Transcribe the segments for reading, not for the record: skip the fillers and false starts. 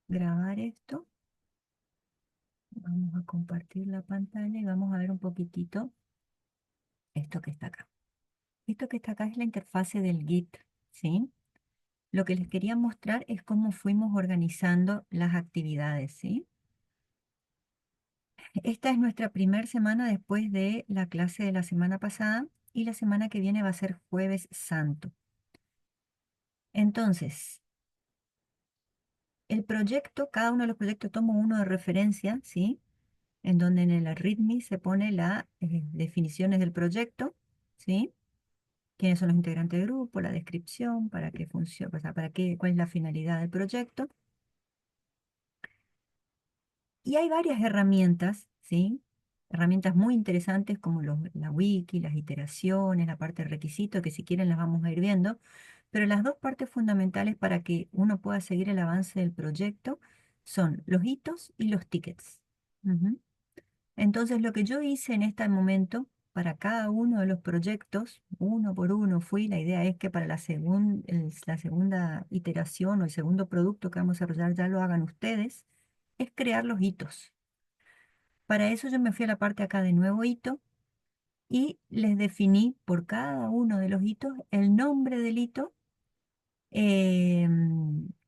grabar esto. Vamos a compartir la pantalla y vamos a ver un poquitito esto que está acá. Esto que está acá es la interfase del Git, ¿sí? Lo que les quería mostrar es cómo fuimos organizando las actividades, ¿sí? Esta es nuestra primera semana después de la clase de la semana pasada y la semana que viene va a ser Jueves Santo. Entonces, el proyecto, cada uno de los proyectos tomo uno de referencia, ¿sí? En donde en el README se pone las definiciones del proyecto, ¿sí? Quiénes son los integrantes del grupo, la descripción, para qué funciona, o sea, para qué, cuál es la finalidad del proyecto. Y hay varias herramientas, ¿sí? Herramientas muy interesantes como la wiki, las iteraciones, la parte de requisitos, que si quieren las vamos a ir viendo. Pero las dos partes fundamentales para que uno pueda seguir el avance del proyecto son los hitos y los tickets. Ujú. Entonces, lo que yo hice en este momento, para cada uno de los proyectos, uno por uno fui, la idea es que para la segunda iteración o el segundo producto que vamos a desarrollar ya lo hagan ustedes, es crear los hitos. Para eso yo me fui a la parte acá de nuevo hito y les definí por cada uno de los hitos el nombre del hito,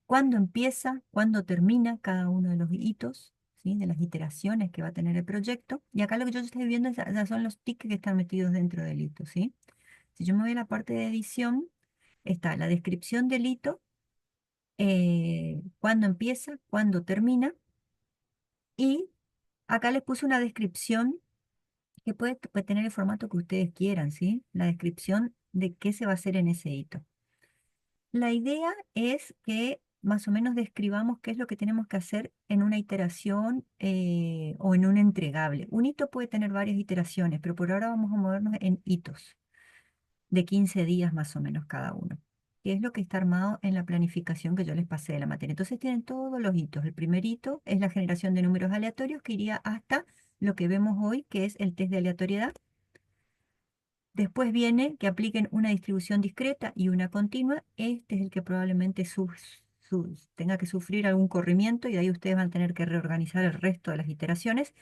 cuándo empieza, cuándo termina cada uno de los hitos, ¿sí? De las iteraciones que va a tener el proyecto. Y acá lo que yo estoy viendo ya son los tickets que están metidos dentro del hito, ¿sí? Si yo me voy a la parte de edición, está la descripción del hito, cuándo empieza, cuándo termina, y acá les puse una descripción que puede tener el formato que ustedes quieran, ¿sí? La descripción de qué se va a hacer en ese hito. La idea es que más o menos describamos qué es lo que tenemos que hacer en una iteración o en un entregable. Un hito puede tener varias iteraciones, pero por ahora vamos a movernos en hitos de 15 días más o menos cada uno, que es lo que está armado en la planificación que yo les pasé de la materia. Entonces tienen todos los hitos. El primer hito es la generación de números aleatorios que iría hasta lo que vemos hoy, que es el test de aleatoriedad. Después viene que apliquen una distribución discreta y una continua. Este es el que probablemente tenga que sufrir algún corrimiento y de ahí ustedes van a tener que reorganizar el resto de las iteraciones.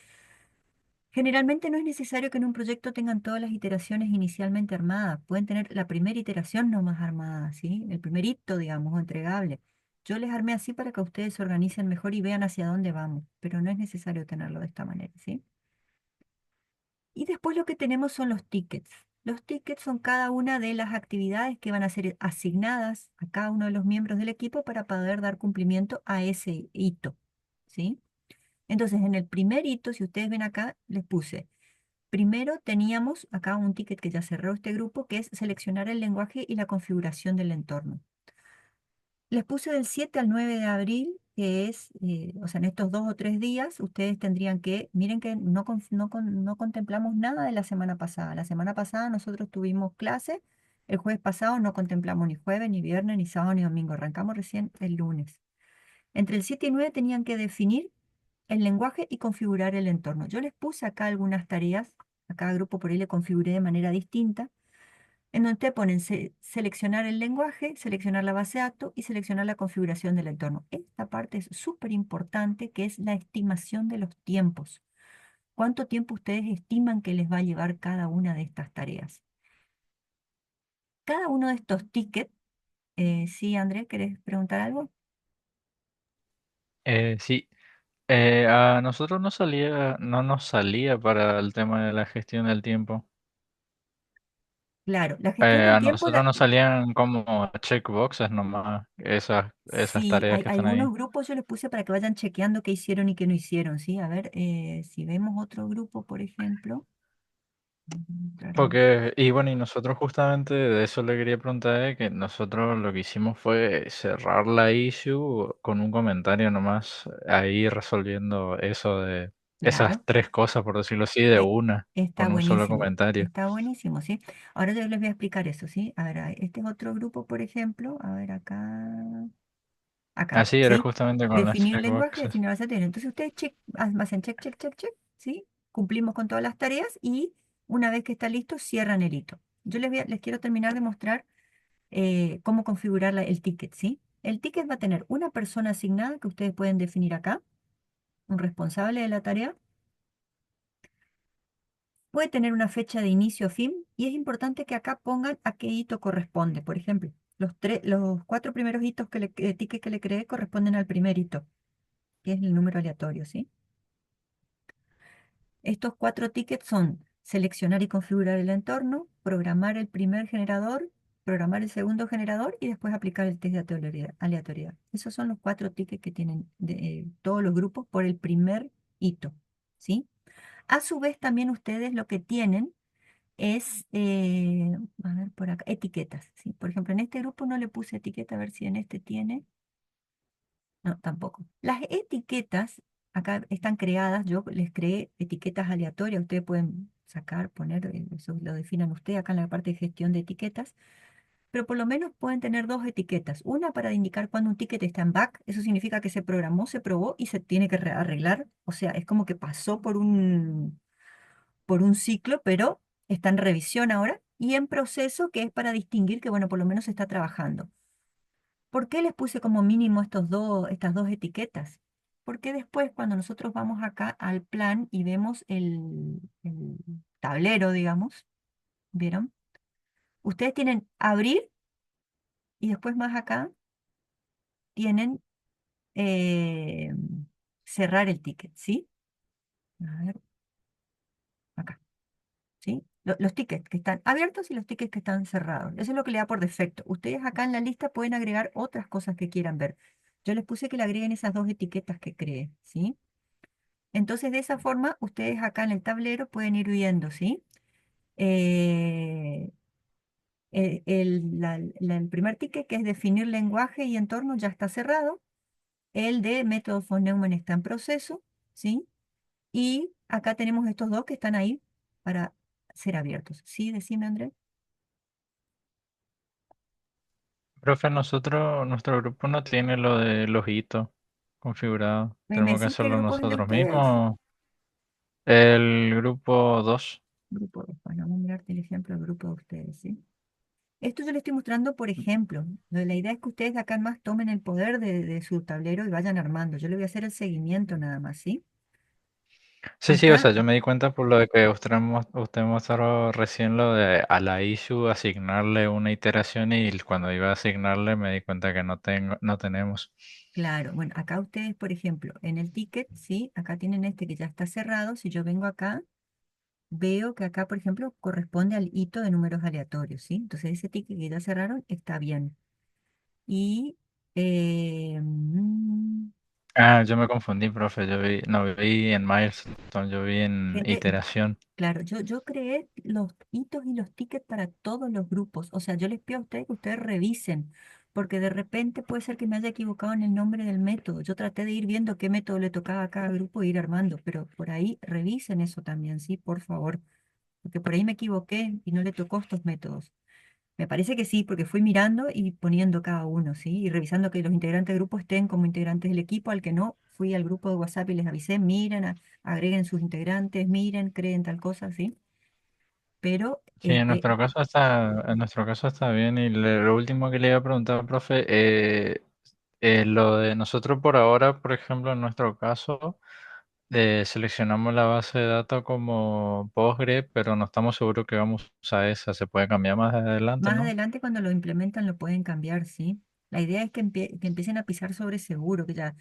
Generalmente no es necesario que en un proyecto tengan todas las iteraciones inicialmente armadas. Pueden tener la primera iteración nomás armada, ¿sí? El primer hito, digamos, o entregable. Yo les armé así para que ustedes se organicen mejor y vean hacia dónde vamos, pero no es necesario tenerlo de esta manera, ¿sí? Y después lo que tenemos son los tickets. Los tickets son cada una de las actividades que van a ser asignadas a cada uno de los miembros del equipo para poder dar cumplimiento a ese hito, ¿sí? Entonces, en el primer hito, si ustedes ven acá, les puse, primero teníamos acá un ticket que ya cerró este grupo, que es seleccionar el lenguaje y la configuración del entorno. Les puse del 7 al 9 de abril, que es, o sea, en estos 2 o 3 días, ustedes tendrían que, miren que no contemplamos nada de la semana pasada. La semana pasada nosotros tuvimos clase, el jueves pasado no contemplamos ni jueves, ni viernes, ni sábado, ni domingo. Arrancamos recién el lunes. Entre el 7 y 9 tenían que definir el lenguaje y configurar el entorno. Yo les puse acá algunas tareas, a cada grupo por ahí le configuré de manera distinta en donde te ponen seleccionar el lenguaje, seleccionar la base de datos y seleccionar la configuración del entorno. Esta parte es súper importante, que es la estimación de los tiempos. ¿Cuánto tiempo ustedes estiman que les va a llevar cada una de estas tareas? Cada uno de estos tickets, sí, André, ¿querés preguntar algo? Sí, a nosotros no nos salía para el tema de la gestión del tiempo. Claro, la gestión del A tiempo, nosotros nos salían como checkboxes nomás, esas sí, tareas hay que están ahí. algunos grupos yo les puse para que vayan chequeando qué hicieron y qué no hicieron, ¿sí? A ver, si vemos otro grupo, por ejemplo, vamos a entrar ahí. Porque, y bueno, y nosotros justamente de eso le quería preguntar, que nosotros lo que hicimos fue cerrar la issue con un comentario nomás, ahí resolviendo eso de esas Claro. tres cosas, por decirlo así, de Eh, una, con un solo comentario. está buenísimo, ¿sí? Ahora yo les voy a explicar eso, ¿sí? A ver, este es otro grupo, por ejemplo, a ver acá, Así era ¿sí? justamente con las Definir lenguaje, checkboxes. definir base de datos. Entonces ustedes hacen check, check, check, check, ¿sí? Cumplimos con todas las tareas y una vez que está listo, cierran el hito. Yo les quiero terminar de mostrar cómo configurar el ticket, ¿sí? El ticket va a tener una persona asignada que ustedes pueden definir acá, un responsable de la tarea. Puede tener una fecha de inicio o fin y es importante que acá pongan a qué hito corresponde. Por ejemplo, los cuatro primeros hitos tickets que le creé corresponden al primer hito, que es el número aleatorio, ¿sí? Estos cuatro tickets son seleccionar y configurar el entorno, programar el primer generador, programar el segundo generador y después aplicar el test de aleatoriedad. Esos son los cuatro tickets que tienen todos los grupos por el primer hito, ¿sí? A su vez, también ustedes lo que tienen es, a ver por acá, etiquetas, ¿sí? Por ejemplo, en este grupo no le puse etiqueta, a ver si en este tiene. No, tampoco. Las etiquetas acá están creadas, yo les creé etiquetas aleatorias, ustedes pueden sacar, poner, eso lo definan ustedes acá en la parte de gestión de etiquetas, pero por lo menos pueden tener dos etiquetas. Una para indicar cuando un ticket está en back, eso significa que se programó, se probó y se tiene que arreglar, o sea, es como que pasó por un ciclo, pero está en revisión ahora, y en proceso, que es para distinguir que, bueno, por lo menos se está trabajando. ¿Por qué les puse como mínimo estas dos etiquetas? Porque después, cuando nosotros vamos acá al plan y vemos el tablero, digamos, ¿vieron? Ustedes tienen abrir y después más acá tienen eh, cerrar el ticket, ¿sí? A ver, acá. ¿Sí? Los tickets que están abiertos y los tickets que están cerrados. Eso es lo que le da por defecto. Ustedes acá en la lista pueden agregar otras cosas que quieran ver. Yo les puse que le agreguen esas dos etiquetas que creé, ¿sí? Entonces, de esa forma, ustedes acá en el tablero pueden ir viendo, ¿sí? Eh, el primer ticket, que es definir lenguaje y entorno, ya está cerrado. El de método von Neumann está en proceso, ¿sí? Y acá tenemos estos dos que están ahí para ser abiertos. ¿Sí? Decime, Andrés. Profe, nuestro grupo no tiene lo de los hitos configurado. Me Tenemos que decís qué hacerlo grupo es el de nosotros ustedes. mismos. El grupo 2. Grupo 2. Bueno, vamos a mirarte el ejemplo del grupo de ustedes, ¿sí? Esto yo le estoy mostrando por ejemplo. La idea es que ustedes de acá en más tomen el poder de su tablero y vayan armando. Yo le voy a hacer el seguimiento nada más, ¿sí? Sí, sí, o Acá, sea, yo me di cuenta por lo de que usted mostró recién lo de a la issue asignarle una iteración y cuando iba a asignarle me di cuenta que no tenemos. claro, bueno, acá ustedes, por ejemplo, en el ticket, ¿sí? Acá tienen este que ya está cerrado. Si yo vengo acá, veo que acá, por ejemplo, corresponde al hito de números aleatorios, ¿sí? Entonces ese ticket que ya cerraron está bien. Y Ah, yo me confundí, profe. No vi en milestone, yo vi en gente, iteración. claro, yo creé los hitos y los tickets para todos los grupos. O sea, yo les pido a ustedes que ustedes revisen, porque de repente puede ser que me haya equivocado en el nombre del método. Yo traté de ir viendo qué método le tocaba a cada grupo e ir armando, pero por ahí revisen eso también, sí, por favor, porque por ahí me equivoqué y no le tocó estos métodos. Me parece que sí, porque fui mirando y poniendo cada uno, ¿sí? Y revisando que los integrantes del grupo estén como integrantes del equipo, al que no, fui al grupo de WhatsApp y les avisé, miren, agreguen sus integrantes, miren, creen tal cosa, ¿sí? Pero, Sí, en nuestro caso está bien. Y lo último que le iba a preguntar, profe, lo de nosotros por ahora, por ejemplo, en nuestro caso, seleccionamos la base de datos como Postgre, pero no estamos seguros que vamos a usar esa. Se puede cambiar más adelante, más ¿no? adelante cuando lo implementan lo pueden cambiar, ¿sí? La idea es que empiecen a pisar sobre seguro, que ya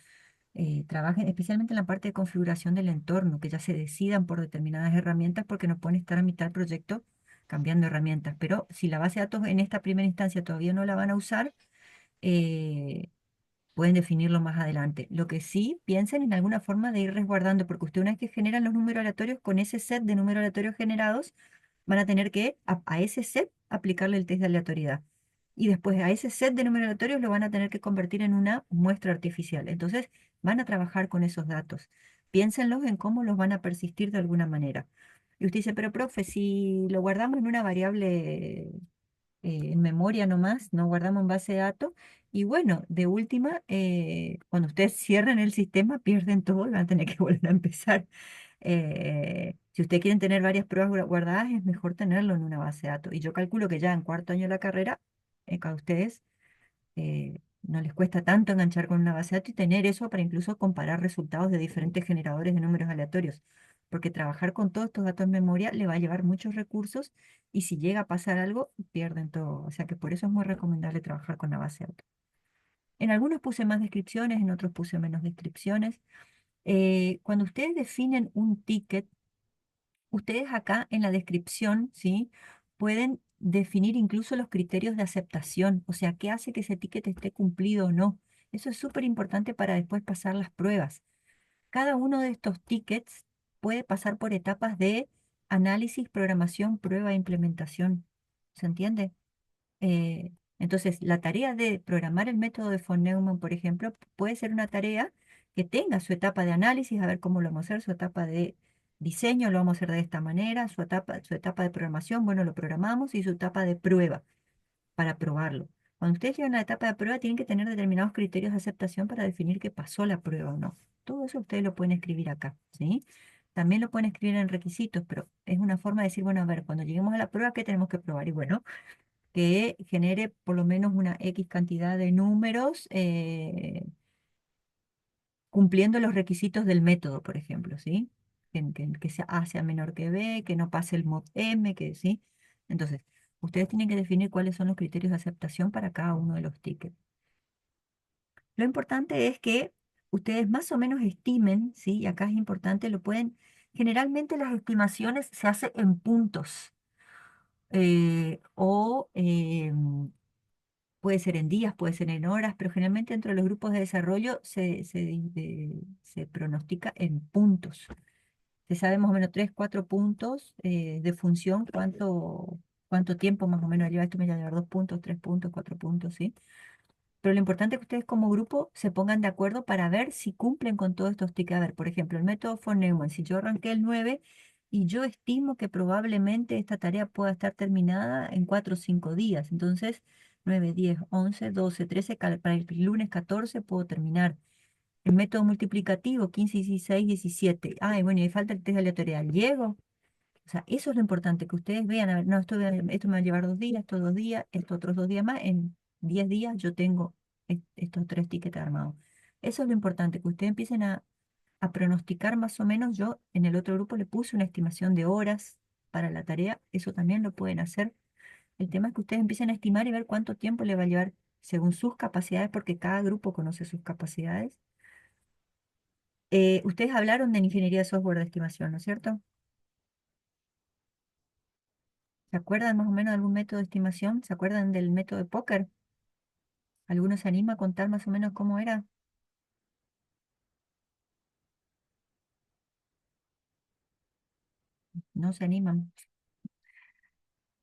trabajen especialmente en la parte de configuración del entorno, que ya se decidan por determinadas herramientas, porque no pueden estar a mitad del proyecto cambiando herramientas. Pero si la base de datos en esta primera instancia todavía no la van a usar, eh, pueden definirlo más adelante. Lo que sí, piensen en alguna forma de ir resguardando, porque usted una vez que generan los números aleatorios, con ese set de números aleatorios generados, van a tener que a ese set aplicarle el test de aleatoriedad. Y después a ese set de números aleatorios lo van a tener que convertir en una muestra artificial. Entonces, van a trabajar con esos datos. Piénsenlos en cómo los van a persistir de alguna manera. Y usted dice, pero profe, si lo guardamos en una variable en memoria nomás, no guardamos en base de datos. Y bueno, de última, cuando ustedes cierren el sistema, pierden todo y van a tener que volver a empezar. Si ustedes quieren tener varias pruebas guardadas, es mejor tenerlo en una base de datos. Y yo calculo que ya en cuarto año de la carrera, cuando ustedes no les cuesta tanto enganchar con una base de datos y tener eso para incluso comparar resultados de diferentes generadores de números aleatorios. Porque trabajar con todos estos datos en memoria le va a llevar muchos recursos y si llega a pasar algo, pierden todo. O sea que por eso es muy recomendable trabajar con la base de datos. En algunos puse más descripciones, en otros puse menos descripciones. Cuando ustedes definen un ticket, ustedes acá en la descripción, ¿sí? Pueden definir incluso los criterios de aceptación, o sea, qué hace que ese ticket esté cumplido o no. Eso es súper importante para después pasar las pruebas. Cada uno de estos tickets puede pasar por etapas de análisis, programación, prueba e implementación. ¿Se entiende? Entonces, la tarea de programar el método de von Neumann, por ejemplo, puede ser una tarea que tenga su etapa de análisis, a ver cómo lo vamos a hacer, su etapa de diseño, lo vamos a hacer de esta manera, su etapa de programación, bueno, lo programamos, y su etapa de prueba para probarlo. Cuando ustedes llegan a la etapa de prueba, tienen que tener determinados criterios de aceptación para definir que pasó la prueba o no. Todo eso ustedes lo pueden escribir acá, ¿sí? También lo pueden escribir en requisitos, pero es una forma de decir, bueno, a ver, cuando lleguemos a la prueba, ¿qué tenemos que probar? Y bueno, que genere por lo menos una X cantidad de números cumpliendo los requisitos del método, por ejemplo, ¿sí? Que sea A sea menor que B, que no pase el mod M, que sí. Entonces, ustedes tienen que definir cuáles son los criterios de aceptación para cada uno de los tickets. Lo importante es que ustedes más o menos estimen, ¿sí? Y acá es importante, generalmente las estimaciones se hacen en puntos. O puede ser en días, puede ser en horas, pero generalmente dentro de los grupos de desarrollo se pronostica en puntos. Se sabe más o menos 3, 4 puntos de función, cuánto tiempo más o menos lleva esto, me va a llevar 2 puntos, 3 puntos, 4 puntos, ¿sí? Pero lo importante es que ustedes como grupo se pongan de acuerdo para ver si cumplen con todos estos tickets. A ver, por ejemplo, el método von Neumann, si yo arranqué el 9 y yo estimo que probablemente esta tarea pueda estar terminada en 4 o 5 días. Entonces, 9, 10, 11, 12, 13, para el lunes 14 puedo terminar. El método multiplicativo, 15, 16, 17. Ay, bueno, y falta el test de aleatoriedad. ¿Llego? O sea, eso es lo importante, que ustedes vean, a ver, no, esto me va a llevar 2 días, estos 2 días, estos otros 2 días más, en 10 días yo tengo estos 3 tickets armados. Eso es lo importante, que ustedes empiecen a pronosticar más o menos. Yo en el otro grupo le puse una estimación de horas para la tarea, eso también lo pueden hacer. El tema es que ustedes empiecen a estimar y ver cuánto tiempo le va a llevar según sus capacidades, porque cada grupo conoce sus capacidades. Ustedes hablaron de ingeniería de software de estimación, ¿no es cierto? ¿Se acuerdan más o menos de algún método de estimación? ¿Se acuerdan del método de póker? ¿Alguno se anima a contar más o menos cómo era? No se animan.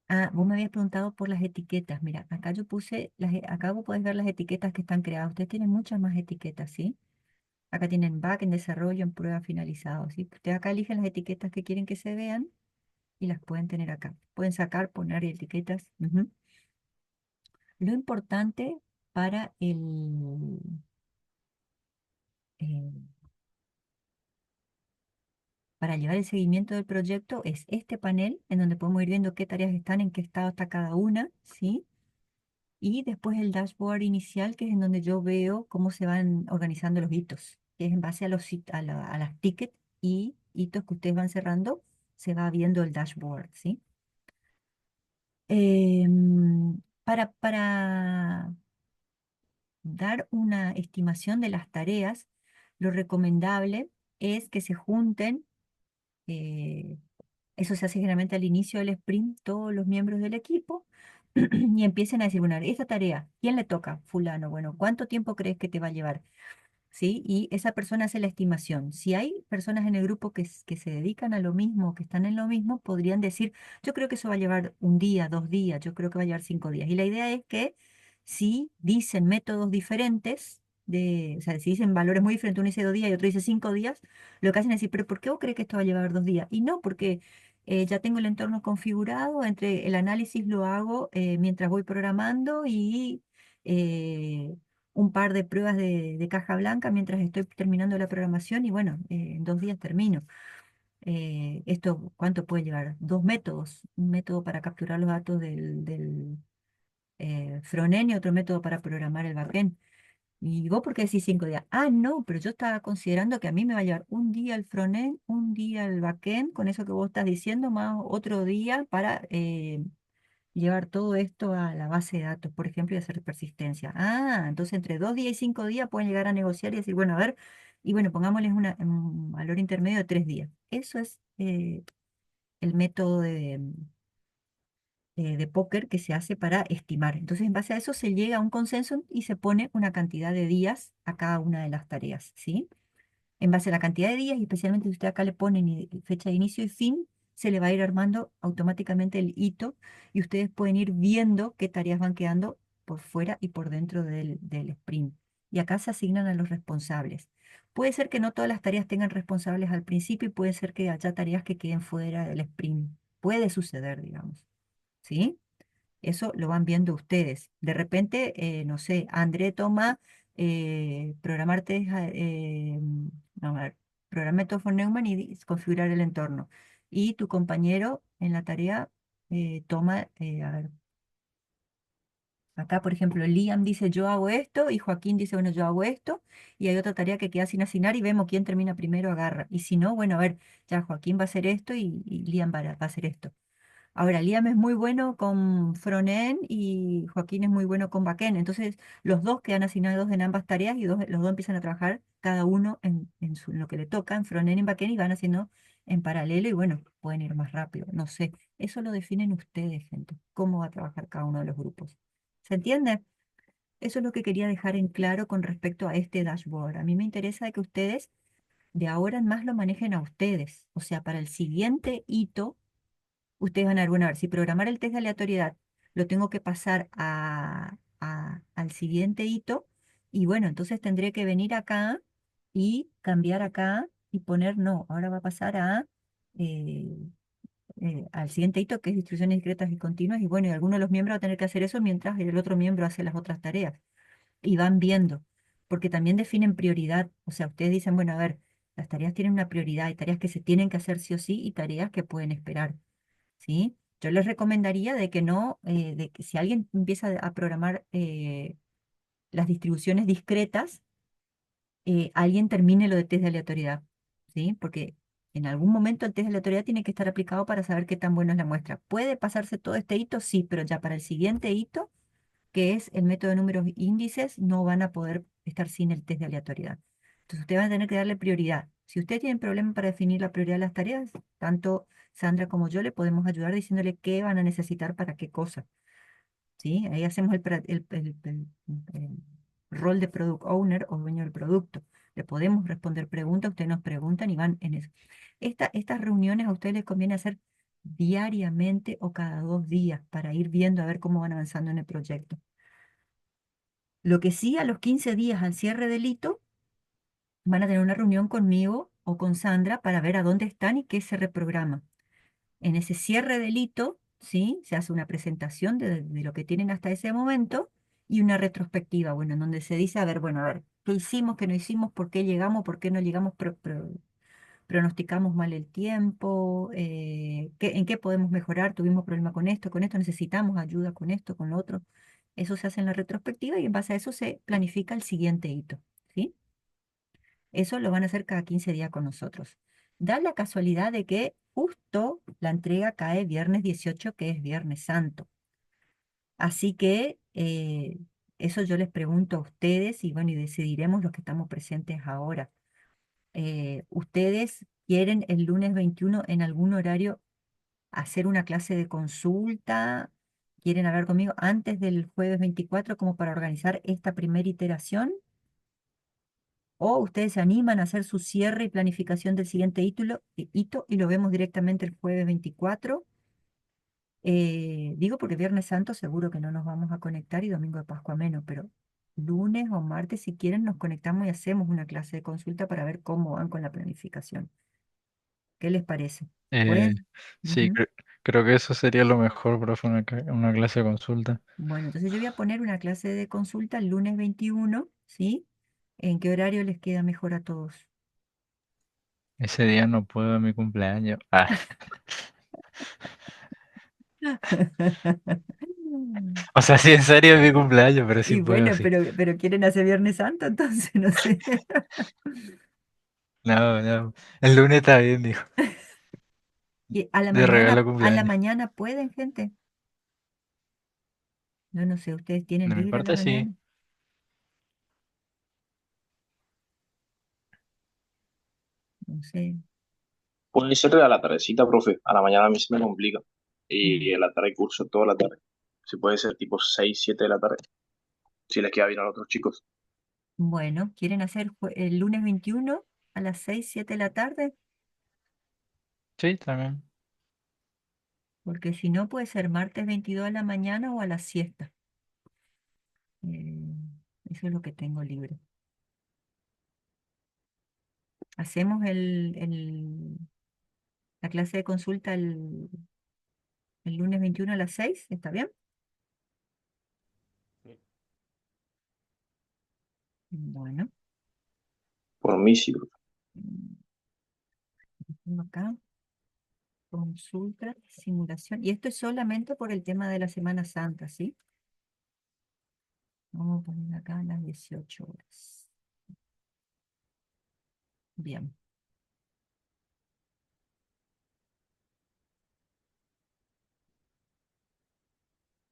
Ah, vos me habías preguntado por las etiquetas. Mira, acá yo puse, acá vos podés ver las etiquetas que están creadas. Ustedes tienen muchas más etiquetas, ¿sí? Acá tienen back, en desarrollo, en prueba, finalizado, ¿sí? Ustedes acá eligen las etiquetas que quieren que se vean y las pueden tener acá. Pueden sacar, poner etiquetas. Ujú. Lo importante para eh, para llevar el seguimiento del proyecto es este panel, en donde podemos ir viendo qué tareas están, en qué estado está cada una, ¿sí? Y después el dashboard inicial, que es en donde yo veo cómo se van organizando los hitos, que es en base a las tickets y hitos que ustedes van cerrando, se va viendo el dashboard, ¿sí? Para dar una estimación de las tareas, lo recomendable es que se junten. eh, Eso se hace generalmente al inicio del sprint, todos los miembros del equipo, y empiecen a decir, bueno, esta tarea, ¿quién le toca? Fulano, bueno, ¿cuánto tiempo crees que te va a llevar? ¿Sí? Y esa persona hace la estimación. Si hay personas en el grupo que se dedican a lo mismo, que están en lo mismo, podrían decir, yo creo que eso va a llevar 1 día, 2 días, yo creo que va a llevar 5 días. Y la idea es que si dicen métodos diferentes, o sea, si dicen valores muy diferentes, uno dice 2 días y otro dice 5 días, lo que hacen es decir, pero ¿por qué vos crees que esto va a llevar 2 días? Y no, porque ya tengo el entorno configurado, entre el análisis lo hago mientras voy programando y eh, un par de pruebas de caja blanca mientras estoy terminando la programación y bueno, en 2 días termino. Esto, ¿cuánto puede llevar? 2 métodos. Un método para capturar los datos del frontend y otro método para programar el backend. ¿Y vos por qué decís 5 días? Ah, no, pero yo estaba considerando que a mí me va a llevar un día el frontend, un día el backend, con eso que vos estás diciendo, más otro día para llevar todo esto a la base de datos, por ejemplo, y hacer persistencia. Ah, entonces entre 2 días y 5 días pueden llegar a negociar y decir, bueno, a ver, y bueno, pongámosles un valor intermedio de 3 días. Eso es el método de póker que se hace para estimar. Entonces, en base a eso se llega a un consenso y se pone una cantidad de días a cada una de las tareas, ¿sí? En base a la cantidad de días, y especialmente si usted acá le pone fecha de inicio y fin, se le va a ir armando automáticamente el hito y ustedes pueden ir viendo qué tareas van quedando por fuera y por dentro del sprint. Y acá se asignan a los responsables. Puede ser que no todas las tareas tengan responsables al principio y puede ser que haya tareas que queden fuera del sprint. Puede suceder, digamos. ¿Sí? Eso lo van viendo ustedes. De repente, no sé, André toma programar no, a ver, programar todo for Neumann y configurar el entorno. Y tu compañero en la tarea toma, a ver, acá por ejemplo, Liam dice yo hago esto y Joaquín dice, bueno, yo hago esto. Y hay otra tarea que queda sin asignar y vemos quién termina primero, agarra. Y si no, bueno, a ver, ya Joaquín va a hacer esto y Liam va a hacer esto. Ahora, Liam es muy bueno con frontend y Joaquín es muy bueno con backend. Entonces, los dos quedan asignados en ambas tareas y los dos empiezan a trabajar cada uno en lo que le toca, en frontend y en backend, y van haciendo en paralelo y bueno, pueden ir más rápido. No sé, eso lo definen ustedes, gente, cómo va a trabajar cada uno de los grupos. ¿Se entiende? Eso es lo que quería dejar en claro con respecto a este dashboard. A mí me interesa que ustedes de ahora en más lo manejen a ustedes. O sea, para el siguiente hito ustedes van a ver, bueno, a ver, si programar el test de aleatoriedad lo tengo que pasar al siguiente hito, y bueno, entonces tendré que venir acá y cambiar acá y poner, no, ahora va a pasar eh, al siguiente hito que es instrucciones discretas y continuas, y bueno, y alguno de los miembros va a tener que hacer eso mientras el otro miembro hace las otras tareas, y van viendo, porque también definen prioridad, o sea, ustedes dicen, bueno, a ver, las tareas tienen una prioridad, hay tareas que se tienen que hacer sí o sí y tareas que pueden esperar. ¿Sí? Yo les recomendaría de que no, de que si alguien empieza a programar las distribuciones discretas, alguien termine lo de test de aleatoriedad, ¿sí? Porque en algún momento el test de aleatoriedad tiene que estar aplicado para saber qué tan buena es la muestra. ¿Puede pasarse todo este hito? Sí, pero ya para el siguiente hito, que es el método de números índices, no van a poder estar sin el test de aleatoriedad. Entonces, ustedes van a tener que darle prioridad. Si ustedes tienen problema para definir la prioridad de las tareas, tanto Sandra como yo le podemos ayudar diciéndole qué van a necesitar para qué cosa. ¿Sí? Ahí hacemos el rol de product owner o dueño del producto. Le podemos responder preguntas, ustedes nos preguntan y van en eso. Estas reuniones a ustedes les conviene hacer diariamente o cada 2 días para ir viendo a ver cómo van avanzando en el proyecto. Lo que sí, a los 15 días al cierre del hito, van a tener una reunión conmigo o con Sandra para ver a dónde están y qué se reprograma. En ese cierre del hito, ¿sí? Se hace una presentación de lo que tienen hasta ese momento y una retrospectiva, bueno, en donde se dice, a ver, bueno, a ver, ¿qué hicimos, qué no hicimos, por qué llegamos, por qué no llegamos, pronosticamos mal el tiempo, en qué podemos mejorar, tuvimos problema con esto, necesitamos ayuda con esto, con lo otro. Eso se hace en la retrospectiva y en base a eso se planifica el siguiente hito, ¿sí? Eso lo van a hacer cada 15 días con nosotros. Da la casualidad de que justo la entrega cae viernes 18, que es Viernes Santo. Así que eso yo les pregunto a ustedes y bueno, y decidiremos los que estamos presentes ahora. ¿Ustedes quieren el lunes 21 en algún horario hacer una clase de consulta? ¿Quieren hablar conmigo antes del jueves 24 como para organizar esta primera iteración? ¿O ustedes se animan a hacer su cierre y planificación del siguiente hito y lo vemos directamente el jueves 24? Digo porque Viernes Santo seguro que no nos vamos a conectar y Domingo de Pascua menos, pero lunes o martes si quieren nos conectamos y hacemos una clase de consulta para ver cómo van con la planificación. ¿Qué les parece? Eh, ¿Pueden? sí, creo que eso sería lo mejor, profe, una clase de consulta. Bueno, entonces yo voy a poner una clase de consulta el lunes 21, ¿sí? ¿En qué horario les queda mejor a todos? Ese día no puedo, mi cumpleaños. Ah, O sea, sí, en serio es mi cumpleaños, pero sí Y puedo, bueno, sí. pero quieren hacer Viernes Santo, entonces no sé. No, no. El lunes está bien, dijo. Y De regalo a la cumpleaños. mañana pueden, gente. No, no sé, ¿ustedes tienen De mi libre a la parte, sí. mañana? No sé. Puede ser a la tardecita, profe. A la mañana a mí se me complica. Y Mm. en la tarde hay curso toda la tarde. Si puede ser tipo 6 7 de la tarde. Si les queda bien a los otros chicos. Bueno, ¿quieren hacer el lunes 21 a las 6 7 de la tarde? Sí, también. Porque si no, puede ser martes 22 a la mañana o a la siesta. Eh, Eso es lo que tengo libre. Hacemos la clase de consulta el lunes 21 a las 6, ¿está bien? Bueno, Por mí sí, profe. mm, tengo acá consulta, simulación. Y esto es solamente por el tema de la Semana Santa, ¿sí? Vamos a poner acá las 18 horas. Bien.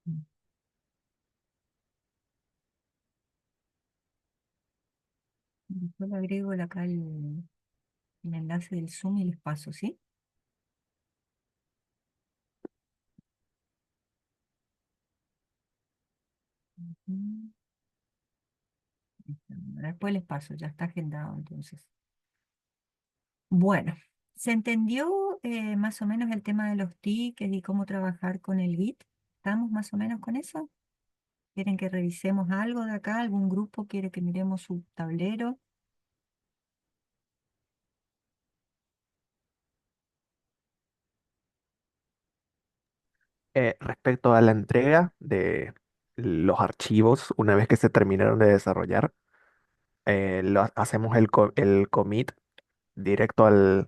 Mm. Después le agrego acá el enlace del Zoom y les paso, ¿sí? Ujú. Después les paso, ya está agendado entonces. Bueno, ¿se entendió más o menos el tema de los tickets y cómo trabajar con el Git? ¿Estamos más o menos con eso? ¿Quieren que revisemos algo de acá? ¿Algún grupo quiere que miremos su tablero? Respecto a la entrega de los archivos, una vez que se terminaron de desarrollar, hacemos el commit directo en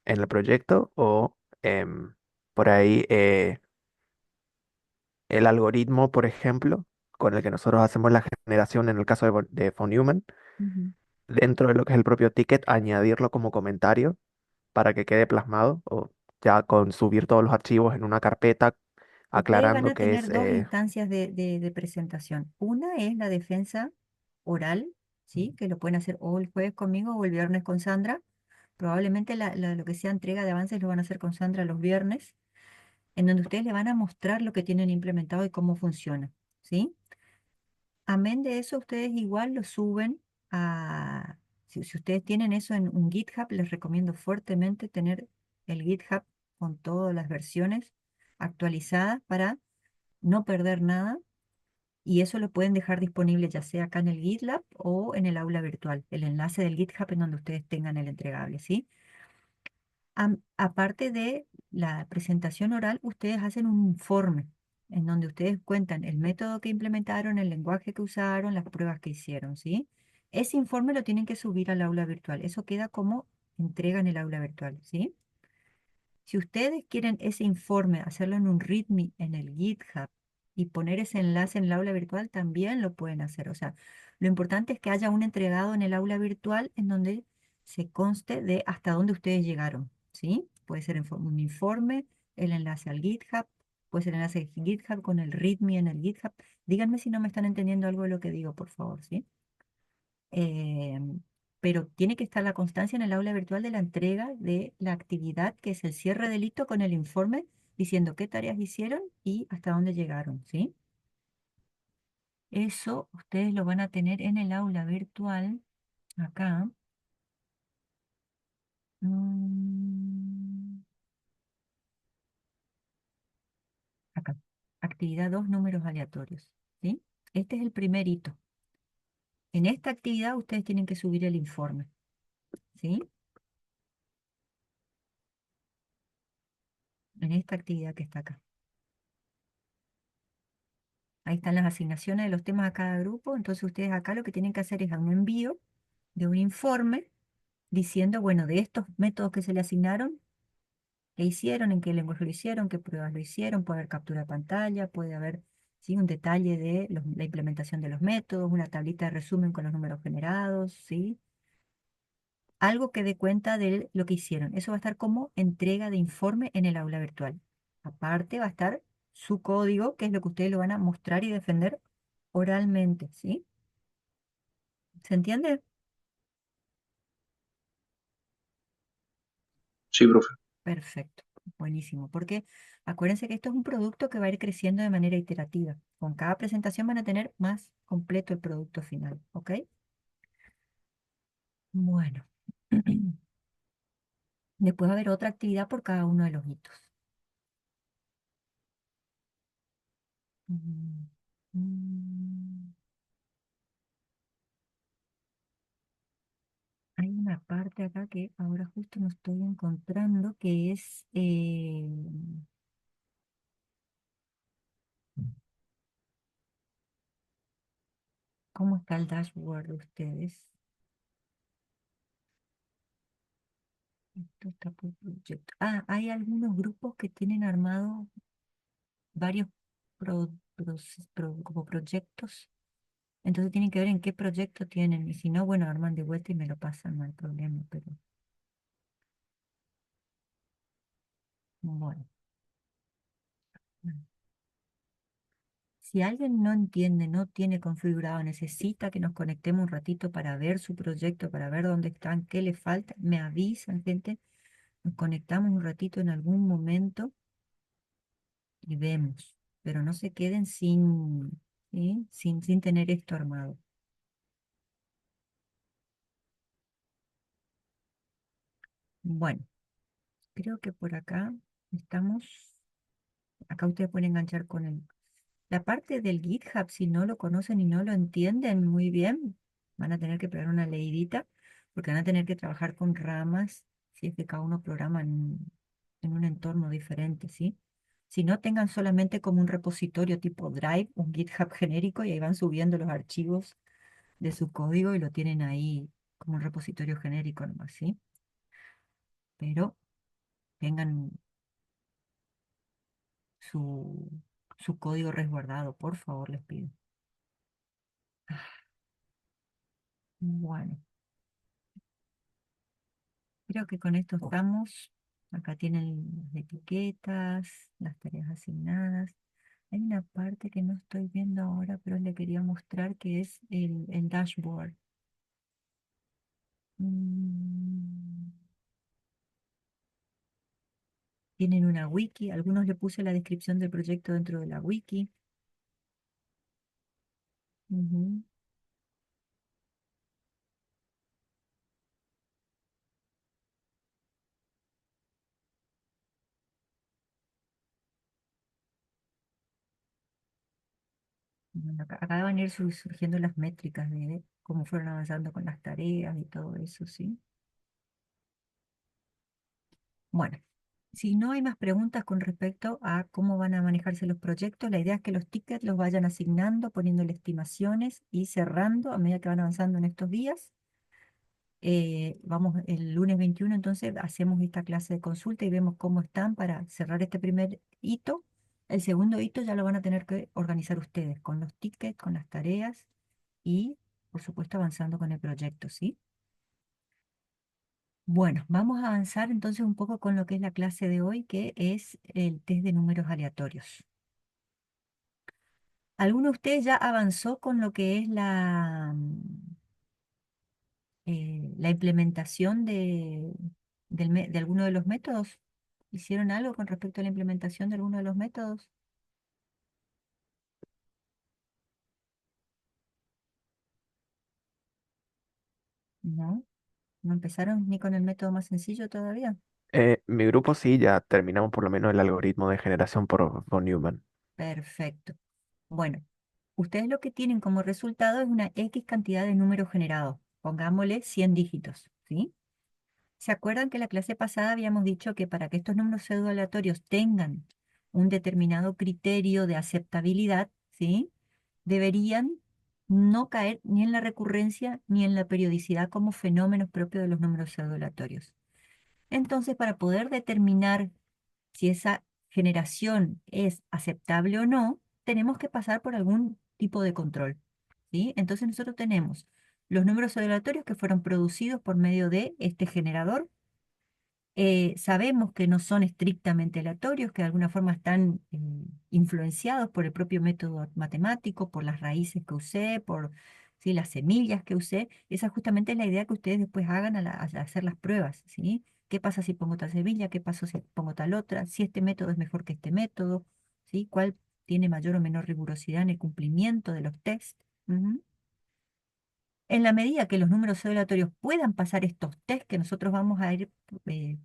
el proyecto o por ahí el algoritmo, por ejemplo, con el que nosotros hacemos la generación en el caso de Newman, Ujú. dentro de lo que es el propio ticket, añadirlo como comentario para que quede plasmado o ya con subir todos los archivos en una carpeta Ustedes van aclarando a que tener es... dos instancias de presentación. Una es la defensa oral, ¿sí? Que lo pueden hacer o el jueves conmigo o el viernes con Sandra. Probablemente lo que sea entrega de avances lo van a hacer con Sandra los viernes, en donde ustedes le van a mostrar lo que tienen implementado y cómo funciona, ¿sí? Amén de eso, ustedes igual lo suben a... Si ustedes tienen eso en un GitHub, les recomiendo fuertemente tener el GitHub con todas las versiones actualizadas para no perder nada. Y eso lo pueden dejar disponible ya sea acá en el GitLab o en el aula virtual, el enlace del GitHub en donde ustedes tengan el entregable, ¿sí? Aparte de la presentación oral, ustedes hacen un informe en donde ustedes cuentan el método que implementaron, el lenguaje que usaron, las pruebas que hicieron, ¿sí? Ese informe lo tienen que subir al aula virtual. Eso queda como entrega en el aula virtual, ¿sí? Si ustedes quieren ese informe, hacerlo en un README en el GitHub y poner ese enlace en el aula virtual, también lo pueden hacer. O sea, lo importante es que haya un entregado en el aula virtual en donde se conste de hasta dónde ustedes llegaron, ¿sí? Puede ser un informe, el enlace al GitHub, puede ser el enlace de GitHub con el README en el GitHub. Díganme si no me están entendiendo algo de lo que digo, por favor, ¿sí? eh, pero tiene que estar la constancia en el aula virtual de la entrega de la actividad, que es el cierre del hito con el informe diciendo qué tareas hicieron y hasta dónde llegaron, ¿sí? Eso ustedes lo van a tener en el aula virtual, acá. mm, Acá. Actividad 2 números aleatorios, ¿sí? Este es el primer hito. En esta actividad ustedes tienen que subir el informe, ¿sí? En esta actividad que está acá. Ahí están las asignaciones de los temas a cada grupo. Entonces ustedes acá lo que tienen que hacer es un envío de un informe diciendo, bueno, de estos métodos que se le asignaron, qué hicieron, en qué lenguaje lo hicieron, qué pruebas lo hicieron, puede haber captura de pantalla, puede haber, ¿sí? Un detalle de la implementación de los métodos, una tablita de resumen con los números generados, ¿sí? Algo que dé cuenta de lo que hicieron. Eso va a estar como entrega de informe en el aula virtual. Aparte va a estar su código, que es lo que ustedes lo van a mostrar y defender oralmente, ¿sí? ¿Se entiende? Sí, profe. Perfecto, buenísimo, porque acuérdense que esto es un producto que va a ir creciendo de manera iterativa. Con cada presentación van a tener más completo el producto final, ¿ok? Bueno, después va a haber otra actividad por cada uno de los hitos. Mm, mm. Hay una parte acá que ahora justo no estoy encontrando, que es cómo está el dashboard de ustedes. Esto está por proyecto. Ah, hay algunos grupos que tienen armado varios como proyectos. Entonces tienen que ver en qué proyecto tienen. Y si no, bueno, arman de vuelta y me lo pasan, no hay problema. Pero bueno. Si alguien no entiende, no tiene configurado, necesita que nos conectemos un ratito para ver su proyecto, para ver dónde están, qué le falta, me avisan, gente. Nos conectamos un ratito en algún momento y vemos. Pero no se queden sin, ¿sí? Sin tener esto armado. Bueno, creo que por acá estamos. Acá ustedes pueden enganchar con la parte del GitHub. Si no lo conocen y no lo entienden muy bien, van a tener que pegar una leidita, porque van a tener que trabajar con ramas, si es que cada uno programa en un entorno diferente, ¿sí? Si no, tengan solamente como un repositorio tipo Drive, un GitHub genérico, y ahí van subiendo los archivos de su código y lo tienen ahí como un repositorio genérico nomás, ¿sí? Pero tengan su, su código resguardado, por favor, les pido. Bueno, creo que con esto estamos. Acá tienen las etiquetas, las tareas asignadas. Hay una parte que no estoy viendo ahora, pero le quería mostrar que es el dashboard. Mm, Tienen una wiki. Algunos le puse la descripción del proyecto dentro de la wiki. Ujú. Bueno, acá van a ir surgiendo las métricas de cómo fueron avanzando con las tareas y todo eso, ¿sí? Bueno, si no hay más preguntas con respecto a cómo van a manejarse los proyectos, la idea es que los tickets los vayan asignando, poniéndole estimaciones y cerrando a medida que van avanzando en estos días. Vamos el lunes 21, entonces hacemos esta clase de consulta y vemos cómo están para cerrar este primer hito. El segundo hito ya lo van a tener que organizar ustedes con los tickets, con las tareas y, por supuesto, avanzando con el proyecto, ¿sí? Bueno, vamos a avanzar entonces un poco con lo que es la clase de hoy, que es el test de números aleatorios. ¿Alguno de ustedes ya avanzó con lo que es la implementación de alguno de los métodos? ¿Hicieron algo con respecto a la implementación de alguno de los métodos? No, no empezaron ni con el método más sencillo todavía. Mi grupo sí, ya terminamos por lo menos el algoritmo de generación por von Neumann. Perfecto. Bueno, ustedes lo que tienen como resultado es una X cantidad de números generados. Pongámosle 100 dígitos, ¿sí? ¿Se acuerdan que la clase pasada habíamos dicho que para que estos números pseudo aleatorios tengan un determinado criterio de aceptabilidad, ¿sí? Deberían no caer ni en la recurrencia ni en la periodicidad como fenómenos propios de los números pseudo aleatorios. Entonces, para poder determinar si esa generación es aceptable o no, tenemos que pasar por algún tipo de control, ¿sí? Entonces nosotros tenemos los números aleatorios que fueron producidos por medio de este generador. Sabemos que no son estrictamente aleatorios, que de alguna forma están influenciados por el propio método matemático, por las raíces que usé, por ¿sí? las semillas que usé. Esa justamente es la idea que ustedes después hagan al hacer las pruebas, ¿sí? ¿Qué pasa si pongo tal semilla? ¿Qué pasa si pongo tal otra? Si este método es mejor que este método, ¿sí? ¿Cuál tiene mayor o menor rigurosidad en el cumplimiento de los tests? Ujú. En la medida que los números aleatorios puedan pasar estos tests que nosotros vamos a ir eh,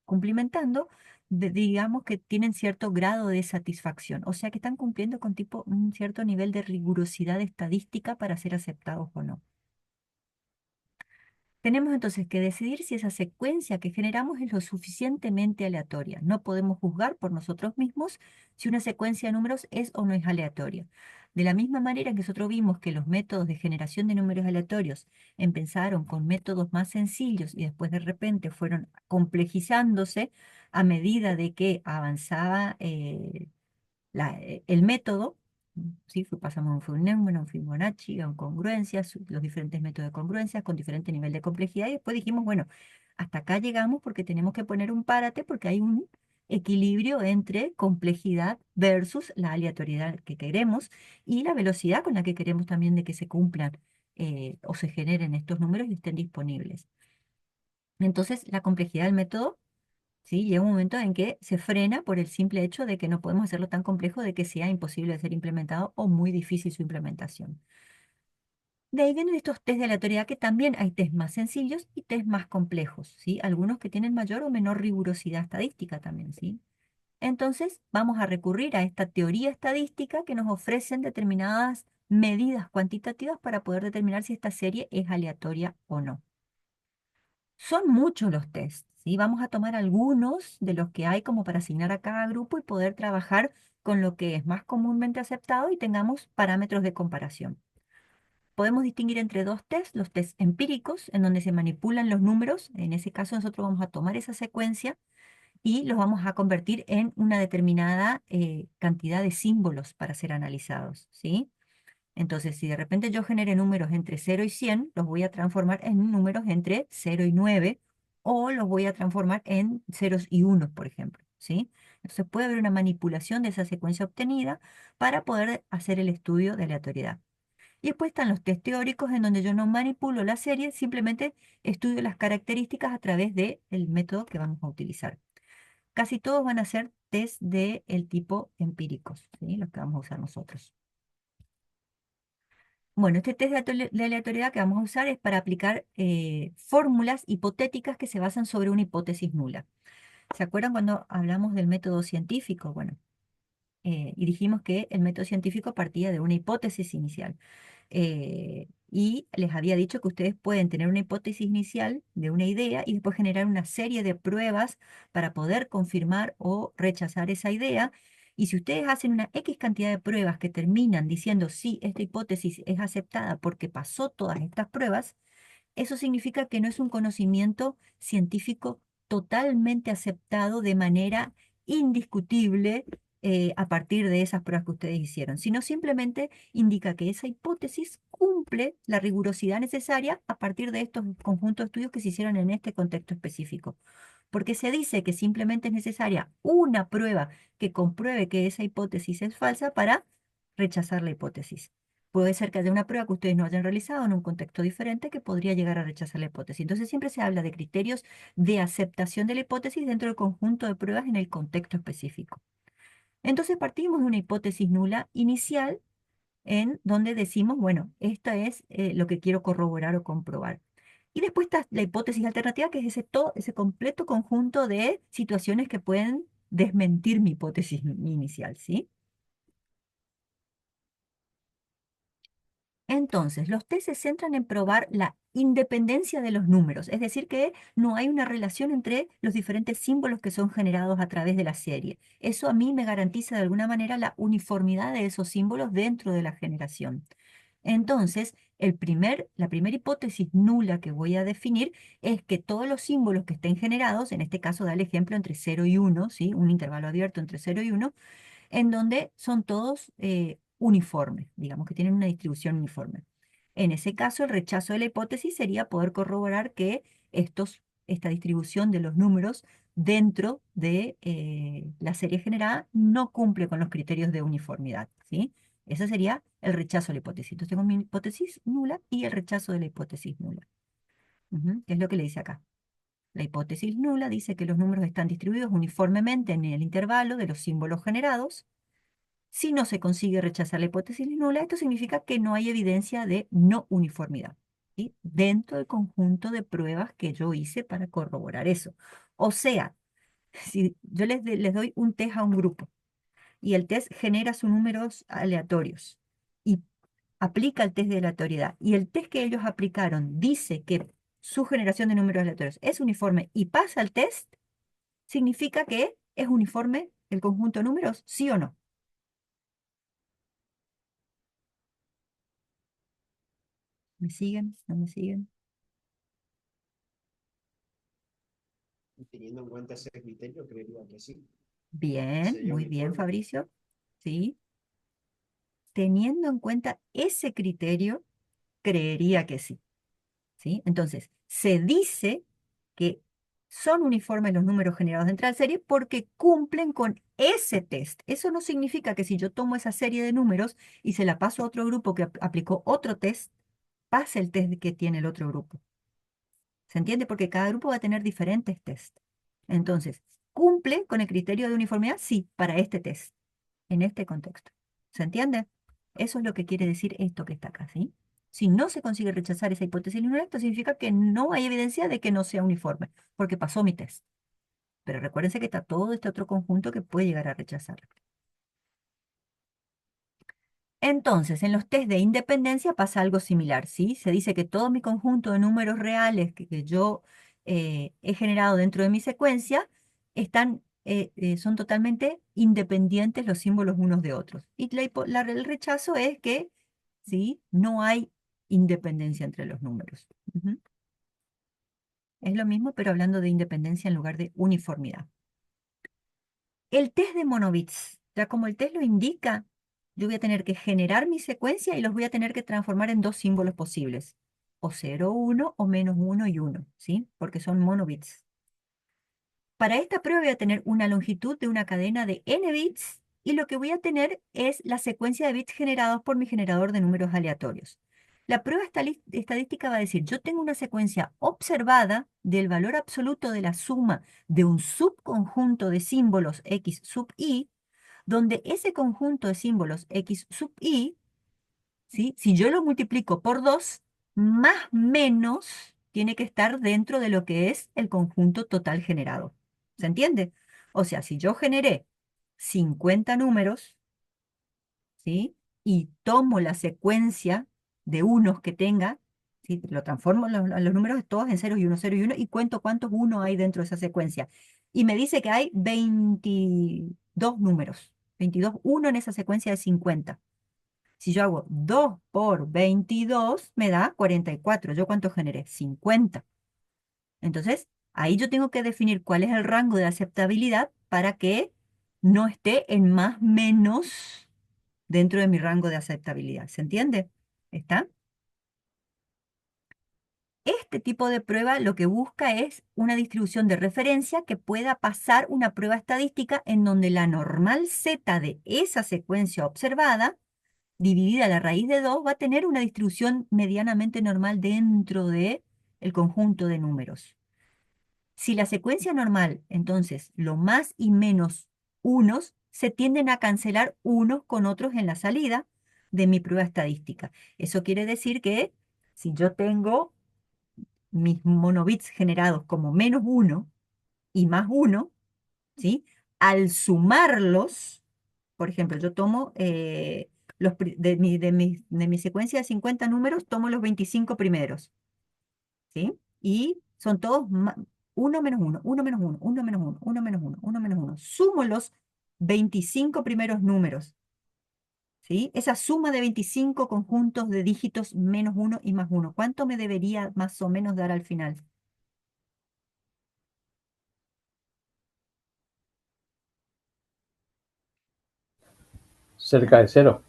cumplimentando, digamos que tienen cierto grado de satisfacción, o sea que están cumpliendo con tipo un cierto nivel de rigurosidad estadística para ser aceptados o no. Tenemos entonces que decidir si esa secuencia que generamos es lo suficientemente aleatoria. No podemos juzgar por nosotros mismos si una secuencia de números es o no es aleatoria. De la misma manera que nosotros vimos que los métodos de generación de números aleatorios empezaron con métodos más sencillos y después de repente fueron complejizándose a medida de que avanzaba el método, ¿sí? Pasamos a un Feynman, a un Fibonacci, a un congruencias, los diferentes métodos de congruencias con diferente nivel de complejidad, y después dijimos, bueno, hasta acá llegamos porque tenemos que poner un párate porque hay un equilibrio entre complejidad versus la aleatoriedad que queremos y la velocidad con la que queremos también de que se cumplan o se generen estos números y estén disponibles. Entonces, la complejidad del método, ¿sí? Llega un momento en que se frena por el simple hecho de que no podemos hacerlo tan complejo de que sea imposible de ser implementado o muy difícil su implementación. De ahí vienen estos test de aleatoriedad que también hay test más sencillos y test más complejos, ¿sí? Algunos que tienen mayor o menor rigurosidad estadística también, ¿sí? Entonces vamos a recurrir a esta teoría estadística que nos ofrecen determinadas medidas cuantitativas para poder determinar si esta serie es aleatoria o no. Son muchos los tests, ¿sí? Vamos a tomar algunos de los que hay como para asignar a cada grupo y poder trabajar con lo que es más comúnmente aceptado y tengamos parámetros de comparación. Podemos distinguir entre dos tests, los tests empíricos, en donde se manipulan los números. En ese caso nosotros vamos a tomar esa secuencia y los vamos a convertir en una determinada cantidad de símbolos para ser analizados, ¿sí? Entonces, si de repente yo genere números entre 0 y 100, los voy a transformar en números entre 0 y 9, o los voy a transformar en ceros y unos, por ejemplo, ¿sí? Entonces puede haber una manipulación de esa secuencia obtenida para poder hacer el estudio de aleatoriedad. Y después están los test teóricos en donde yo no manipulo la serie, simplemente estudio las características a través del método que vamos a utilizar. Casi todos van a ser test del tipo empíricos, ¿sí? Los que vamos a usar nosotros. Bueno, este test de aleatoriedad que vamos a usar es para aplicar fórmulas hipotéticas que se basan sobre una hipótesis nula. ¿Se acuerdan cuando hablamos del método científico? Bueno, y dijimos que el método científico partía de una hipótesis inicial. Y les había dicho que ustedes pueden tener una hipótesis inicial de una idea y después generar una serie de pruebas para poder confirmar o rechazar esa idea. Y si ustedes hacen una X cantidad de pruebas que terminan diciendo sí, esta hipótesis es aceptada porque pasó todas estas pruebas, eso significa que no es un conocimiento científico totalmente aceptado de manera indiscutible a partir de esas pruebas que ustedes hicieron, sino simplemente indica que esa hipótesis cumple la rigurosidad necesaria a partir de estos conjuntos de estudios que se hicieron en este contexto específico. Porque se dice que simplemente es necesaria una prueba que compruebe que esa hipótesis es falsa para rechazar la hipótesis. Puede ser que haya una prueba que ustedes no hayan realizado en un contexto diferente que podría llegar a rechazar la hipótesis. Entonces siempre se habla de criterios de aceptación de la hipótesis dentro del conjunto de pruebas en el contexto específico. Entonces partimos de una hipótesis nula inicial en donde decimos, bueno, esta es lo que quiero corroborar o comprobar. Y después está la hipótesis alternativa, que es ese completo conjunto de situaciones que pueden desmentir mi hipótesis inicial, ¿sí? Entonces, los test se centran en probar la independencia de los números, es decir, que no hay una relación entre los diferentes símbolos que son generados a través de la serie. Eso a mí me garantiza de alguna manera la uniformidad de esos símbolos dentro de la generación. Entonces, La primera hipótesis nula que voy a definir es que todos los símbolos que estén generados, en este caso da el ejemplo entre 0 y 1, ¿sí? Un intervalo abierto entre 0 y 1, en donde son todos uniformes, digamos que tienen una distribución uniforme. En ese caso, el rechazo de la hipótesis sería poder corroborar que esta distribución de los números dentro de la serie generada no cumple con los criterios de uniformidad, ¿sí? Ese sería el rechazo de la hipótesis. Entonces tengo mi hipótesis nula y el rechazo de la hipótesis nula. ¿Qué es lo que le dice acá? La hipótesis nula dice que los números están distribuidos uniformemente en el intervalo de los símbolos generados. Si no se consigue rechazar la hipótesis nula, esto significa que no hay evidencia de no uniformidad, ¿sí? Dentro del conjunto de pruebas que yo hice para corroborar eso. O sea, si yo les doy un test a un grupo y el test genera sus números aleatorios y aplica el test de aleatoriedad y el test que ellos aplicaron dice que su generación de números aleatorios es uniforme y pasa el test, significa que es uniforme el conjunto de números, ¿sí o no? ¿Me siguen? ¿No me siguen? Teniendo en cuenta ese criterio, creería que sí. Bien, Sería muy bien, uniforme. Fabricio. Sí. Teniendo en cuenta ese criterio, creería que sí. ¿Sí? Entonces, se dice que son uniformes los números generados dentro de la serie porque cumplen con ese test. Eso no significa que si yo tomo esa serie de números y se la paso a otro grupo que aplicó otro test, pase el test que tiene el otro grupo. ¿Se entiende? Porque cada grupo va a tener diferentes tests. Entonces, ¿cumple con el criterio de uniformidad? Sí, para este test, en este contexto. ¿Se entiende? Eso es lo que quiere decir esto que está acá, ¿sí? Si no se consigue rechazar esa hipótesis lineal, esto significa que no hay evidencia de que no sea uniforme, porque pasó mi test. Pero recuérdense que está todo este otro conjunto que puede llegar a rechazarlo. Entonces, en los test de independencia pasa algo similar, ¿sí? Se dice que todo mi conjunto de números reales que yo he generado dentro de mi secuencia son totalmente independientes los símbolos unos de otros. Y el rechazo es que, ¿sí? No hay independencia entre los números. Ujú. Es lo mismo, pero hablando de independencia en lugar de uniformidad. El test de monobits, ya como el test lo indica, yo voy a tener que generar mi secuencia y los voy a tener que transformar en dos símbolos posibles, o 0, 1 o menos 1 y 1, ¿sí? Porque son monobits. Para esta prueba voy a tener una longitud de una cadena de n bits y lo que voy a tener es la secuencia de bits generados por mi generador de números aleatorios. La prueba estadística va a decir, yo tengo una secuencia observada del valor absoluto de la suma de un subconjunto de símbolos x sub i, donde ese conjunto de símbolos x sub i, ¿sí? Si yo lo multiplico por 2, más menos tiene que estar dentro de lo que es el conjunto total generado. ¿Se entiende? O sea, si yo generé 50 números, ¿sí? Y tomo la secuencia de unos que tenga, ¿sí? Lo transformo los números todos en ceros y uno y cuento cuántos uno hay dentro de esa secuencia. Y me dice que hay 22 números, 22 uno en esa secuencia de 50. Si yo hago 2 por 22, me da 44. ¿Yo cuánto generé? 50. Entonces, ahí yo tengo que definir cuál es el rango de aceptabilidad para que no esté en más menos dentro de mi rango de aceptabilidad. ¿Se entiende? ¿Está? Este tipo de prueba lo que busca es una distribución de referencia que pueda pasar una prueba estadística en donde la normal z de esa secuencia observada, dividida a la raíz de 2, va a tener una distribución medianamente normal dentro de el conjunto de números. Si la secuencia normal, entonces, lo más y menos unos se tienden a cancelar unos con otros en la salida de mi prueba estadística. Eso quiere decir que si yo tengo mis monobits generados como menos 1 y más 1, ¿sí? Al sumarlos, por ejemplo, yo tomo de mi secuencia de 50 números, tomo los 25 primeros, ¿sí? Y son todos 1 menos 1, 1 menos 1, 1 menos 1, 1 menos 1, 1 menos 1. Sumo los 25 primeros números, ¿sí? Esa suma de 25 conjuntos de dígitos menos 1 y más 1. ¿Cuánto me debería más o menos dar al final? Cerca de cero.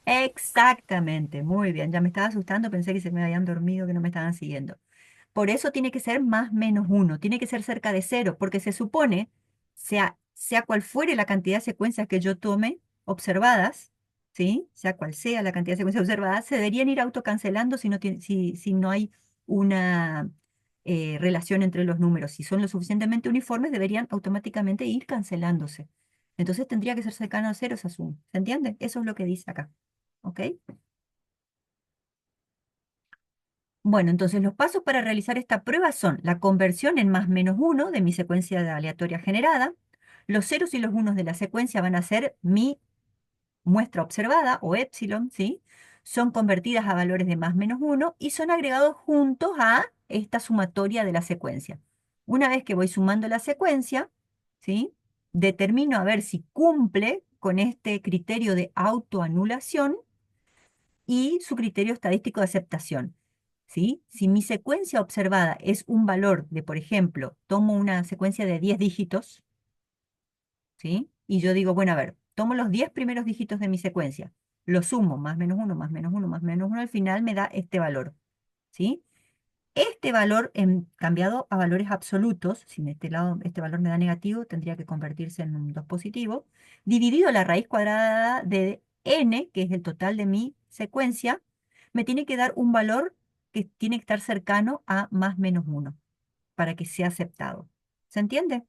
Exactamente, muy bien. Ya me estaba asustando, pensé que se me habían dormido, que no me estaban siguiendo. Por eso tiene que ser más menos 1, tiene que ser cerca de cero, porque se supone, sea cual fuere la cantidad de secuencias que yo tome observadas, ¿sí? Sea cual sea la cantidad de secuencias observadas, se deberían ir autocancelando si no hay una relación entre los números. Si son lo suficientemente uniformes, deberían automáticamente ir cancelándose. Entonces tendría que ser cercano a cero esa suma. ¿Se entiende? Eso es lo que dice acá. ¿Ok? Bueno, entonces los pasos para realizar esta prueba son la conversión en más menos 1 de mi secuencia de aleatoria generada. Los ceros y los unos de la secuencia van a ser mi muestra observada, o epsilon, ¿sí? Son convertidas a valores de más menos 1 y son agregados juntos a esta sumatoria de la secuencia. Una vez que voy sumando la secuencia, ¿sí? Determino a ver si cumple con este criterio de autoanulación y su criterio estadístico de aceptación. ¿Sí? Si mi secuencia observada es un valor de, por ejemplo, tomo una secuencia de 10 dígitos, ¿sí? Y yo digo, bueno, a ver, tomo los 10 primeros dígitos de mi secuencia, lo sumo, más menos uno, más menos uno, más menos uno, al final me da este valor, ¿sí? Este valor cambiado a valores absolutos, si en este lado este valor me da negativo, tendría que convertirse en un 2 positivo, dividido la raíz cuadrada de n, que es el total de mi secuencia, me tiene que dar un valor que tiene que estar cercano a más menos 1 para que sea aceptado. ¿Se entiende?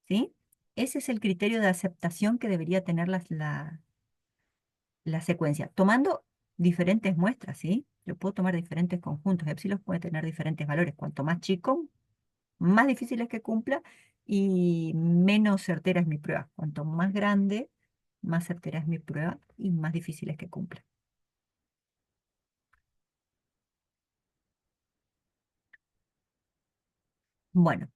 ¿Sí? Ese es el criterio de aceptación que debería tener la secuencia, tomando diferentes muestras, ¿sí? Yo puedo tomar diferentes conjuntos, epsilon puede tener diferentes valores. Cuanto más chico, más difícil es que cumpla y menos certera es mi prueba. Cuanto más grande, más certera es mi prueba y más difícil es que cumpla. Bueno,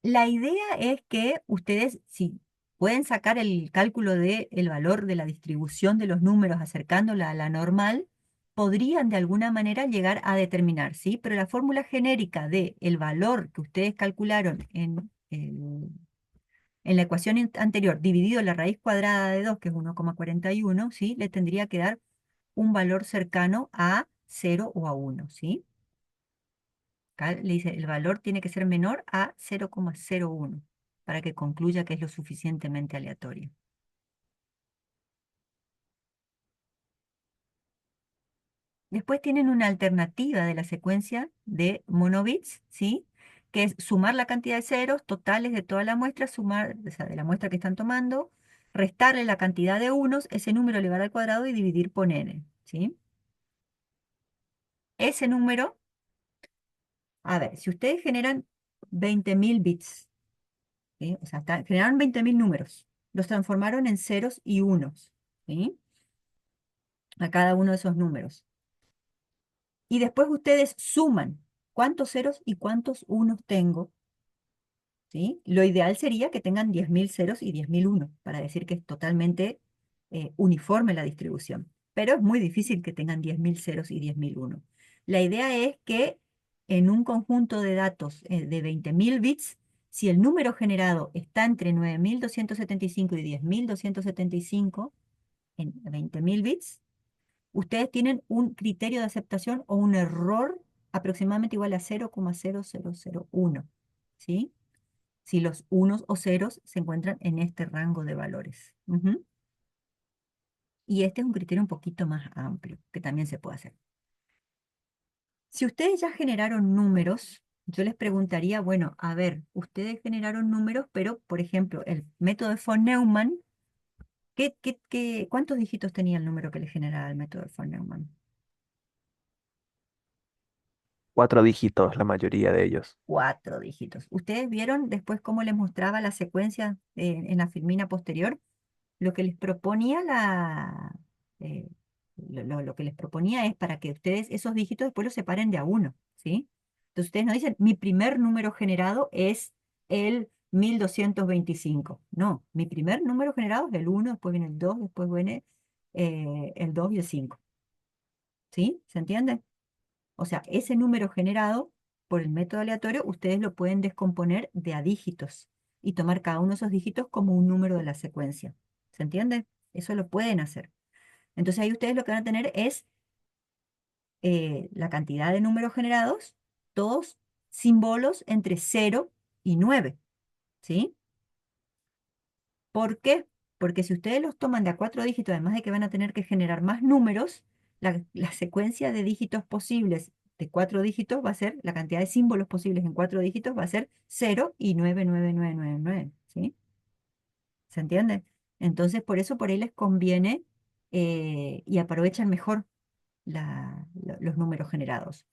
la idea es que ustedes, si pueden sacar el cálculo del valor de la distribución de los números acercándola a la normal, podrían de alguna manera llegar a determinar, ¿sí? Pero la fórmula genérica del valor que ustedes calcularon en la ecuación anterior, dividido la raíz cuadrada de 2, que es 1,41, ¿sí? Le tendría que dar un valor cercano a 0 o a 1, ¿sí? Acá le dice, el valor tiene que ser menor a 0,01 para que concluya que es lo suficientemente aleatorio. Después tienen una alternativa de la secuencia de monobits, ¿sí? Que es sumar la cantidad de ceros totales de toda la muestra, sumar, o sea, de la muestra que están tomando, restarle la cantidad de unos, ese número elevado al cuadrado y dividir por n, ¿sí? Ese número, a ver, si ustedes generan 20.000 bits, ¿sí? O sea, generaron 20.000 números, los transformaron en ceros y unos, ¿sí? A cada uno de esos números. Y después ustedes suman cuántos ceros y cuántos unos tengo, ¿sí? Lo ideal sería que tengan 10.000 ceros y 10.000 unos, para decir que es totalmente uniforme la distribución. Pero es muy difícil que tengan 10.000 ceros y 10.000 unos. La idea es que en un conjunto de datos de 20.000 bits, si el número generado está entre 9.275 y 10.275, en 20.000 bits, ustedes tienen un criterio de aceptación o un error aproximadamente igual a 0,0001, ¿sí? Si los unos o ceros se encuentran en este rango de valores. Ujú. Y este es un criterio un poquito más amplio, que también se puede hacer. Si ustedes ya generaron números, yo les preguntaría, bueno, a ver, ustedes generaron números, pero, por ejemplo, el método de von Neumann, ¿cuántos dígitos tenía el número que le generaba el método de von Neumann? 4 dígitos, la mayoría de ellos. 4 dígitos. ¿Ustedes vieron después cómo les mostraba la secuencia en la filmina posterior? Lo que les proponía eh, lo que les proponía es para que ustedes esos dígitos después los separen de a uno, ¿sí? Entonces ustedes no dicen, mi primer número generado es el 1225. No, mi primer número generado es el 1, después viene el 2, después viene el 2 y el 5. ¿Sí? ¿Se entiende? O sea, ese número generado por el método aleatorio, ustedes lo pueden descomponer de a dígitos y tomar cada uno de esos dígitos como un número de la secuencia. ¿Se entiende? Eso lo pueden hacer. Entonces ahí ustedes lo que van a tener es la cantidad de números generados, todos símbolos entre 0 y 9. ¿Sí? ¿Por qué? Porque si ustedes los toman de a 4 dígitos, además de que van a tener que generar más números, la secuencia de dígitos posibles de 4 dígitos va a ser, la cantidad de símbolos posibles en 4 dígitos va a ser 0 y 99999. ¿Sí? ¿Se entiende? Entonces, por eso por ahí les conviene y aprovechan mejor los números generados.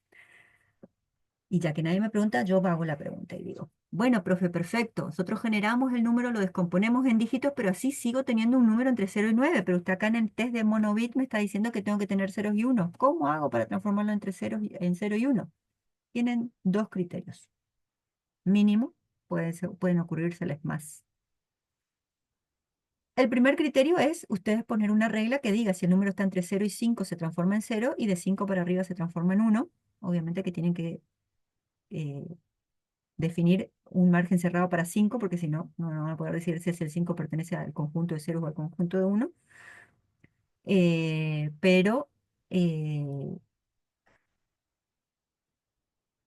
Y ya que nadie me pregunta, yo hago la pregunta y digo, bueno, profe, perfecto. Nosotros generamos el número, lo descomponemos en dígitos, pero así sigo teniendo un número entre 0 y 9. Pero usted acá en el test de Monobit me está diciendo que tengo que tener ceros y unos. ¿Cómo hago para transformarlo entre en 0 y 1? Tienen dos criterios. Mínimo, pueden ocurrírseles más. El primer criterio es ustedes poner una regla que diga si el número está entre 0 y 5 se transforma en 0 y de 5 para arriba se transforma en 1. Obviamente que tienen que eh, definir un margen cerrado para 5, porque si no, no van a poder decir si el 5 pertenece al conjunto de ceros o al conjunto de 1. Pero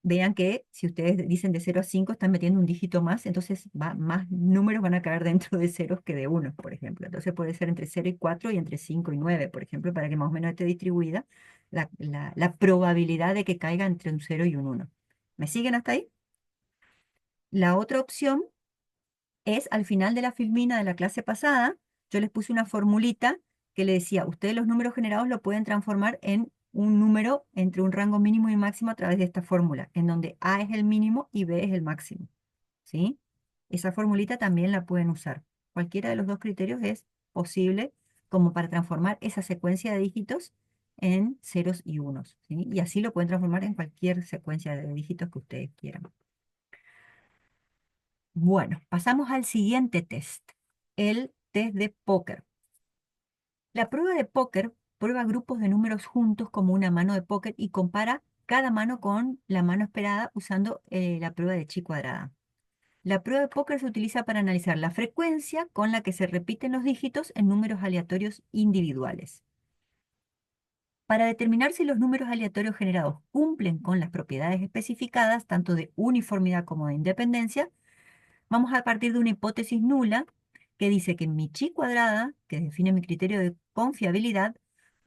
vean que si ustedes dicen de 0 a 5 están metiendo un dígito más, entonces más números van a caer dentro de ceros que de 1, por ejemplo. Entonces puede ser entre 0 y 4 y entre 5 y 9, por ejemplo, para que más o menos esté distribuida la probabilidad de que caiga entre un 0 y un 1. ¿Me siguen hasta ahí? La otra opción es al final de la filmina de la clase pasada, yo les puse una formulita que le decía, ustedes los números generados lo pueden transformar en un número entre un rango mínimo y máximo a través de esta fórmula, en donde A es el mínimo y B es el máximo. ¿Sí? Esa formulita también la pueden usar. Cualquiera de los dos criterios es posible como para transformar esa secuencia de dígitos en ceros y unos. ¿Sí? Y así lo pueden transformar en cualquier secuencia de dígitos que ustedes quieran. Bueno, pasamos al siguiente test, el test de póker. La prueba de póker prueba grupos de números juntos como una mano de póker y compara cada mano con la mano esperada usando la prueba de chi cuadrada. La prueba de póker se utiliza para analizar la frecuencia con la que se repiten los dígitos en números aleatorios individuales. Para determinar si los números aleatorios generados cumplen con las propiedades especificadas, tanto de uniformidad como de independencia, vamos a partir de una hipótesis nula que dice que mi chi cuadrada, que define mi criterio de confiabilidad,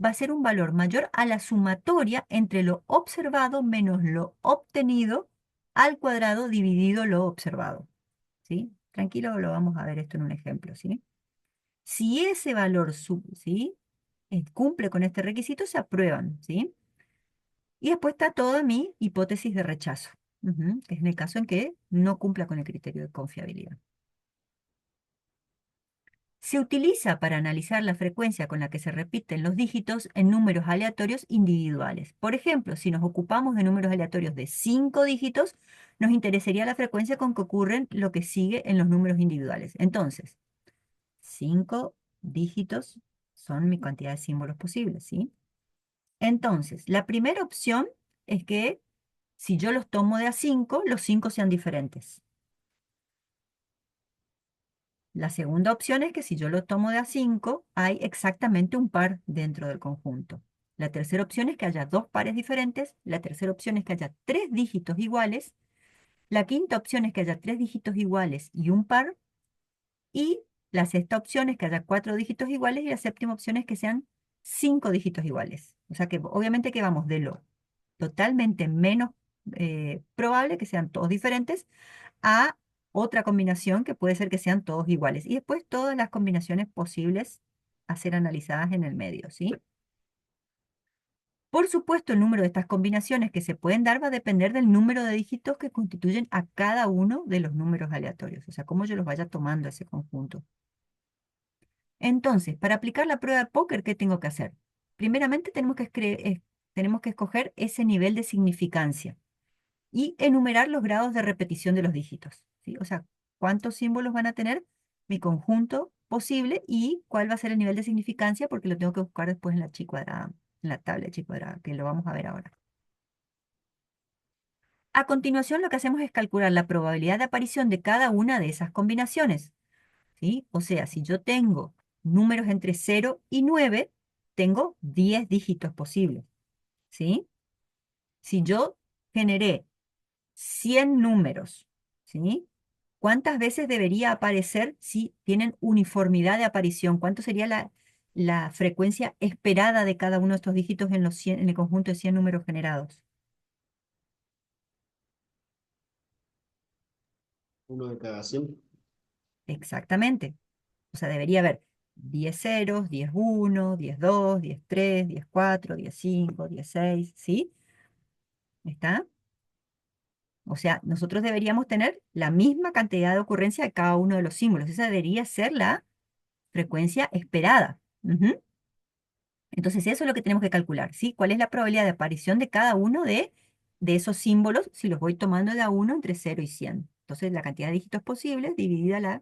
va a ser un valor mayor a la sumatoria entre lo observado menos lo obtenido al cuadrado dividido lo observado. ¿Sí? Tranquilo, lo vamos a ver esto en un ejemplo. ¿Sí? Si ese valor ¿sí? Cumple con este requisito, se aprueban. ¿Sí? Y después está toda mi hipótesis de rechazo, que es en el caso en que no cumpla con el criterio de confiabilidad. Se utiliza para analizar la frecuencia con la que se repiten los dígitos en números aleatorios individuales. Por ejemplo, si nos ocupamos de números aleatorios de 5 dígitos, nos interesaría la frecuencia con que ocurren lo que sigue en los números individuales. Entonces, 5 dígitos son mi cantidad de símbolos posibles, ¿sí? Entonces, la primera opción es que si yo los tomo de a 5, los 5 sean diferentes. La segunda opción es que si yo lo tomo de a 5, hay exactamente un par dentro del conjunto. La tercera opción es que haya dos pares diferentes. La tercera opción es que haya 3 dígitos iguales. La quinta opción es que haya 3 dígitos iguales y un par. Y la sexta opción es que haya 4 dígitos iguales. Y la séptima opción es que sean 5 dígitos iguales. O sea que obviamente que vamos de lo totalmente menos probable que sean todos diferentes a otra combinación que puede ser que sean todos iguales. Y después todas las combinaciones posibles a ser analizadas en el medio, ¿sí? Por supuesto, el número de estas combinaciones que se pueden dar va a depender del número de dígitos que constituyen a cada uno de los números aleatorios, o sea, cómo yo los vaya tomando ese conjunto. Entonces, para aplicar la prueba de póker, ¿qué tengo que hacer? Primeramente tenemos que escoger ese nivel de significancia y enumerar los grados de repetición de los dígitos, ¿sí? O sea, cuántos símbolos van a tener mi conjunto posible y cuál va a ser el nivel de significancia, porque lo tengo que buscar después en la chi cuadrada, en la tabla de chi cuadrada, que lo vamos a ver ahora. A continuación, lo que hacemos es calcular la probabilidad de aparición de cada una de esas combinaciones, ¿sí? O sea, si yo tengo números entre 0 y 9, tengo 10 dígitos posibles, ¿sí? Si yo generé 100 números, ¿sí? ¿Cuántas veces debería aparecer si tienen uniformidad de aparición? ¿Cuánto sería la frecuencia esperada de cada uno de estos dígitos en en el conjunto de 100 números generados? Uno de cada 100. Exactamente. O sea, debería haber 10 ceros, 10 uno, 10 2, 10 3, 10 4, 10 5, 10 6, ¿sí? ¿Está? O sea, nosotros deberíamos tener la misma cantidad de ocurrencia de cada uno de los símbolos. Esa debería ser la frecuencia esperada. Ujú. Entonces, eso es lo que tenemos que calcular, ¿sí? ¿Cuál es la probabilidad de aparición de cada uno de esos símbolos si los voy tomando de a uno entre 0 y 100? Entonces, la cantidad de dígitos posibles dividida la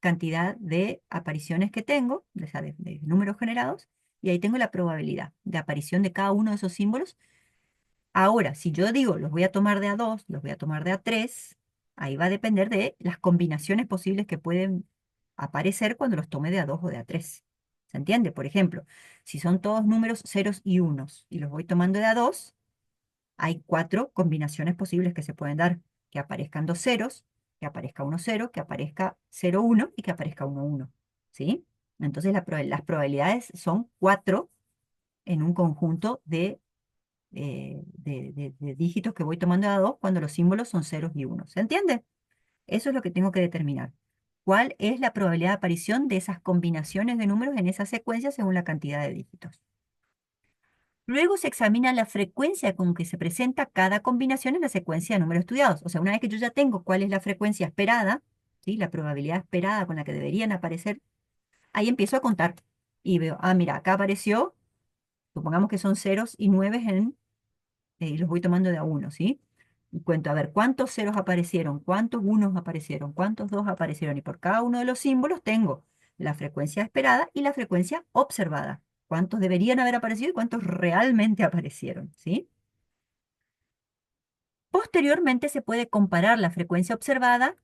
cantidad de apariciones que tengo, o sea, de números generados, y ahí tengo la probabilidad de aparición de cada uno de esos símbolos. Ahora, si yo digo, los voy a tomar de a 2, los voy a tomar de a 3, ahí va a depender de las combinaciones posibles que pueden aparecer cuando los tome de a 2 o de a 3. ¿Se entiende? Por ejemplo, si son todos números ceros y unos y los voy tomando de a 2, hay 4 combinaciones posibles que se pueden dar. Que aparezcan dos ceros, que aparezca uno cero, que aparezca 0 1 y que aparezca 1 1. ¿Sí? Entonces las probabilidades son 4 en un conjunto de dígitos que voy tomando de a 2 cuando los símbolos son ceros y unos. ¿Se entiende? Eso es lo que tengo que determinar. ¿Cuál es la probabilidad de aparición de esas combinaciones de números en esa secuencia según la cantidad de dígitos? Luego se examina la frecuencia con que se presenta cada combinación en la secuencia de números estudiados. O sea, una vez que yo ya tengo cuál es la frecuencia esperada, ¿sí? La probabilidad esperada con la que deberían aparecer, ahí empiezo a contar y veo, ah, mira, acá apareció, supongamos que son ceros y nueves y los voy tomando de a uno, ¿sí? Y cuento, a ver, ¿cuántos ceros aparecieron? ¿Cuántos unos aparecieron? ¿Cuántos dos aparecieron? Y por cada uno de los símbolos tengo la frecuencia esperada y la frecuencia observada. ¿Cuántos deberían haber aparecido y cuántos realmente aparecieron? ¿Sí? Posteriormente se puede comparar la frecuencia observada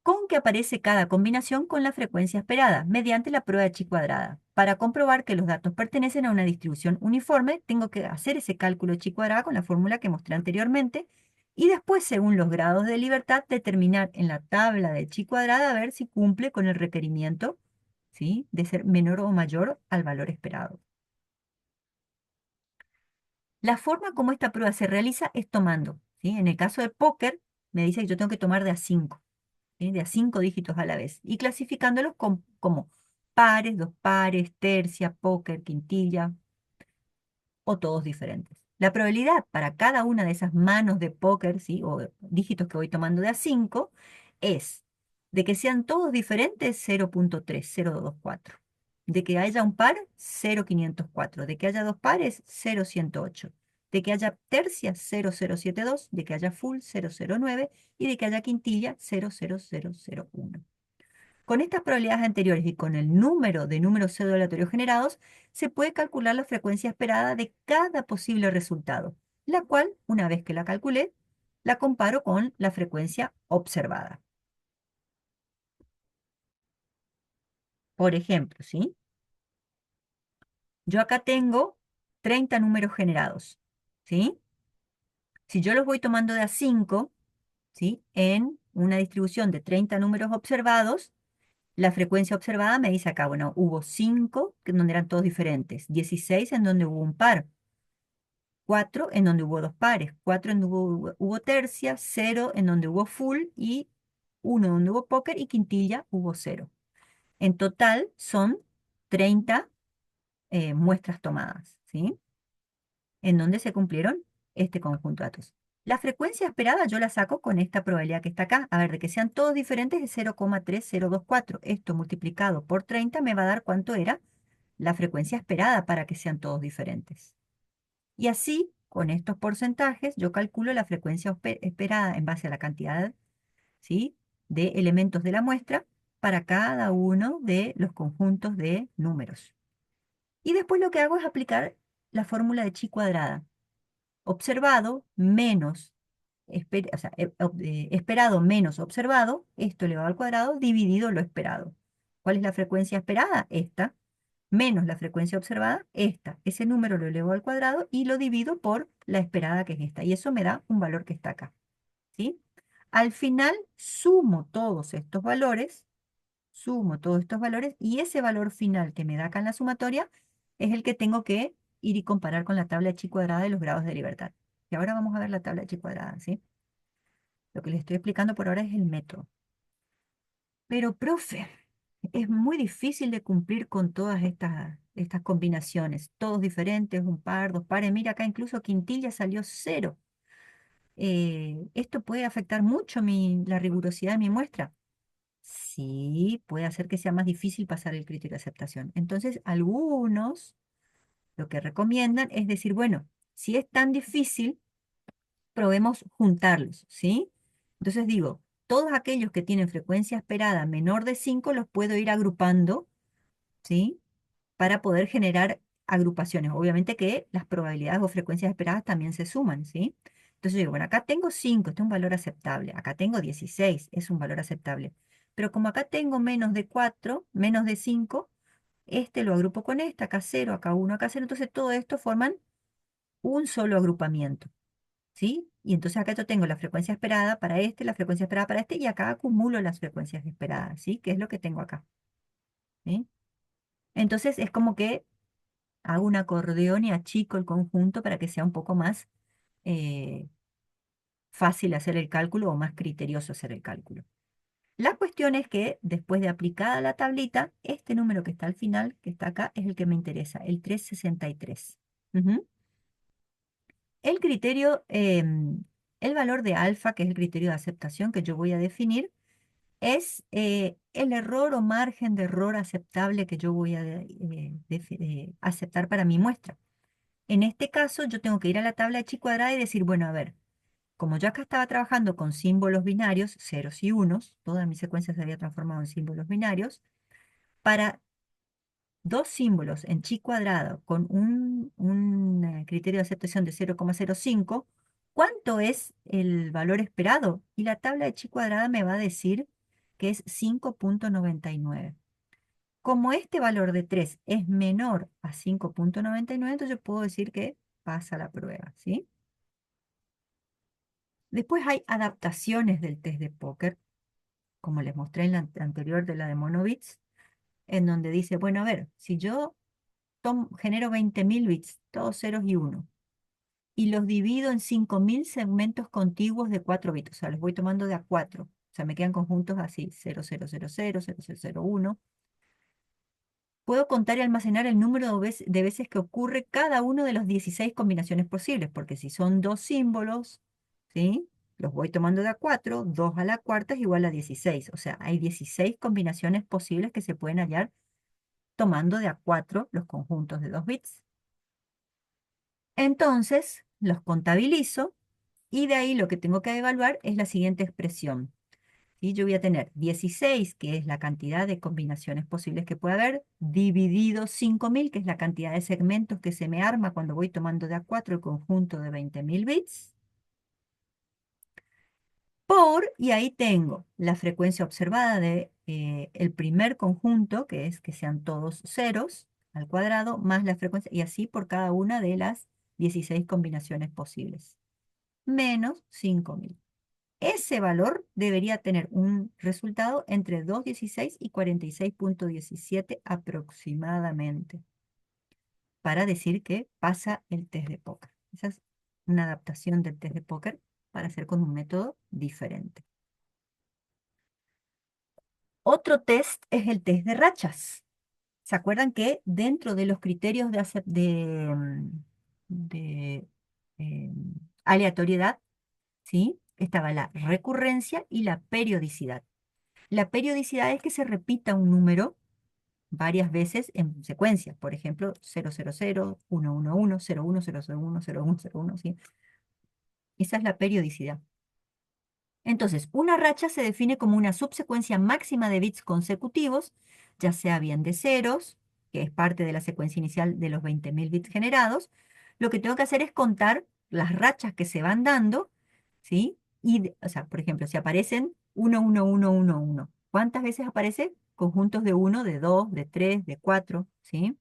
con que aparece cada combinación con la frecuencia esperada mediante la prueba de chi cuadrada. Para comprobar que los datos pertenecen a una distribución uniforme, tengo que hacer ese cálculo de chi cuadrada con la fórmula que mostré anteriormente y después, según los grados de libertad, determinar en la tabla de chi cuadrada a ver si cumple con el requerimiento, ¿sí?, de ser menor o mayor al valor esperado. La forma como esta prueba se realiza es tomando, ¿sí? En el caso del póker, me dice que yo tengo que tomar de a 5, ¿sí? De a 5 dígitos a la vez, y clasificándolos como pares, dos pares, tercia, póker, quintilla, o todos diferentes. La probabilidad para cada una de esas manos de póker, ¿sí?, o dígitos que voy tomando de a 5, es de que sean todos diferentes 0.3, 0.24. De que haya un par, 0.504. De que haya dos pares, 0.108. De que haya tercia, 0.072. De que haya full, 0.09. Y de que haya quintilla, 0.0001. Con estas probabilidades anteriores y con el número de números pseudo-aleatorios generados, se puede calcular la frecuencia esperada de cada posible resultado, la cual, una vez que la calculé, la comparo con la frecuencia observada. Por ejemplo, ¿sí? Yo acá tengo 30 números generados, ¿sí? Si yo los voy tomando de a 5, ¿sí?, en una distribución de 30 números observados, la frecuencia observada me dice acá, bueno, hubo 5 en donde eran todos diferentes, 16 en donde hubo un par, 4 en donde hubo dos pares, 4 en donde hubo tercia, 0 en donde hubo full y 1 donde hubo póker y quintilla hubo 0. En total son 30 muestras tomadas, ¿sí? En donde se cumplieron este conjunto de datos. La frecuencia esperada yo la saco con esta probabilidad que está acá. A ver, de que sean todos diferentes es 0,3024. Esto multiplicado por 30 me va a dar cuánto era la frecuencia esperada para que sean todos diferentes. Y así, con estos porcentajes, yo calculo la frecuencia esperada en base a la cantidad, ¿sí?, de elementos de la muestra para cada uno de los conjuntos de números. Y después lo que hago es aplicar la fórmula de chi cuadrada. Observado menos, o sea, esperado menos observado, esto elevado al cuadrado, dividido lo esperado. ¿Cuál es la frecuencia esperada? Esta, menos la frecuencia observada, esta. Ese número lo elevo al cuadrado y lo divido por la esperada, que es esta. Y eso me da un valor que está acá. ¿Sí? Al final sumo todos estos valores, y ese valor final que me da acá en la sumatoria es el que tengo que ir y comparar con la tabla de chi cuadrada de los grados de libertad. Y ahora vamos a ver la tabla de chi cuadrada, ¿sí? Lo que les estoy explicando por ahora es el método. Pero, profe, es muy difícil de cumplir con todas estas combinaciones, todos diferentes, un par, dos pares. Mira, acá incluso quintilla salió 0. ¿Esto puede afectar mucho la rigurosidad de mi muestra? Sí, puede hacer que sea más difícil pasar el criterio de aceptación. Entonces, algunos lo que recomiendan es decir, bueno, si es tan difícil, probemos juntarlos, ¿sí? Entonces digo, todos aquellos que tienen frecuencia esperada menor de 5 los puedo ir agrupando, ¿sí? Para poder generar agrupaciones. Obviamente que las probabilidades o frecuencias esperadas también se suman, ¿sí? Entonces digo, bueno, acá tengo 5, este es un valor aceptable. Acá tengo 16, es un valor aceptable. Pero como acá tengo menos de 4, menos de 5, este lo agrupo con este, acá 0, acá 1, acá 0. Entonces todo esto forman un solo agrupamiento, ¿sí? Y entonces acá yo tengo la frecuencia esperada para este, la frecuencia esperada para este, y acá acumulo las frecuencias esperadas, ¿sí? Que es lo que tengo acá, ¿sí? Entonces es como que hago un acordeón y achico el conjunto para que sea un poco más eh, fácil hacer el cálculo o más criterioso hacer el cálculo. La cuestión es que después de aplicada la tablita, este número que está al final, que está acá, es el que me interesa, el 363. Ujú. El criterio, el valor de alfa, que es el criterio de aceptación que yo voy a definir, es el error o margen de error aceptable que yo voy a aceptar para mi muestra. En este caso, yo tengo que ir a la tabla de chi cuadrada y decir, bueno, a ver, como yo acá estaba trabajando con símbolos binarios, ceros y unos, toda mi secuencia se había transformado en símbolos binarios, para dos símbolos en chi cuadrado con un criterio de aceptación de 0,05, ¿cuánto es el valor esperado? Y la tabla de chi cuadrada me va a decir que es 5,99. Como este valor de 3 es menor a 5,99, entonces yo puedo decir que pasa la prueba, ¿sí? Después hay adaptaciones del test de póker, como les mostré en la anterior de la de Monobits, en donde dice, bueno, a ver, si yo genero 20.000 bits, todos ceros y uno, y los divido en 5.000 segmentos contiguos de 4 bits, o sea, los voy tomando de a 4, o sea, me quedan conjuntos así, 0000, 0001. Puedo contar y almacenar el número de veces que ocurre cada uno de las 16 combinaciones posibles, porque si son dos símbolos, ¿sí? Los voy tomando de a 4, 2 a la cuarta es igual a 16. O sea, hay 16 combinaciones posibles que se pueden hallar tomando de a 4 los conjuntos de 2 bits. Entonces, los contabilizo y de ahí lo que tengo que evaluar es la siguiente expresión. ¿Sí? Yo voy a tener 16, que es la cantidad de combinaciones posibles que puede haber, dividido 5.000, que es la cantidad de segmentos que se me arma cuando voy tomando de a 4 el conjunto de 20.000 bits, y ahí tengo la frecuencia observada de el primer conjunto, que es que sean todos ceros al cuadrado, más la frecuencia, y así por cada una de las 16 combinaciones posibles, menos 5.000. Ese valor debería tener un resultado entre 2,16 y 46,17 aproximadamente, para decir que pasa el test de póker. Esa es una adaptación del test de póker para hacer con un método diferente. Otro test es el test de rachas. ¿Se acuerdan que dentro de los criterios de, eh, aleatoriedad, ¿sí? Estaba la recurrencia y la periodicidad? La periodicidad es que se repita un número varias veces en secuencia. Por ejemplo, 000, 111, 01, 001, 001, 01, 01, ¿sí? Esa es la periodicidad. Entonces, una racha se define como una subsecuencia máxima de bits consecutivos, ya sea bien de ceros, que es parte de la secuencia inicial de los 20.000 bits generados. Lo que tengo que hacer es contar las rachas que se van dando, ¿sí? O sea, por ejemplo, si aparecen 1, 1, 1, 1, 1, ¿cuántas veces aparece? Conjuntos de 1, de 2, de 3, de 4, ¿sí?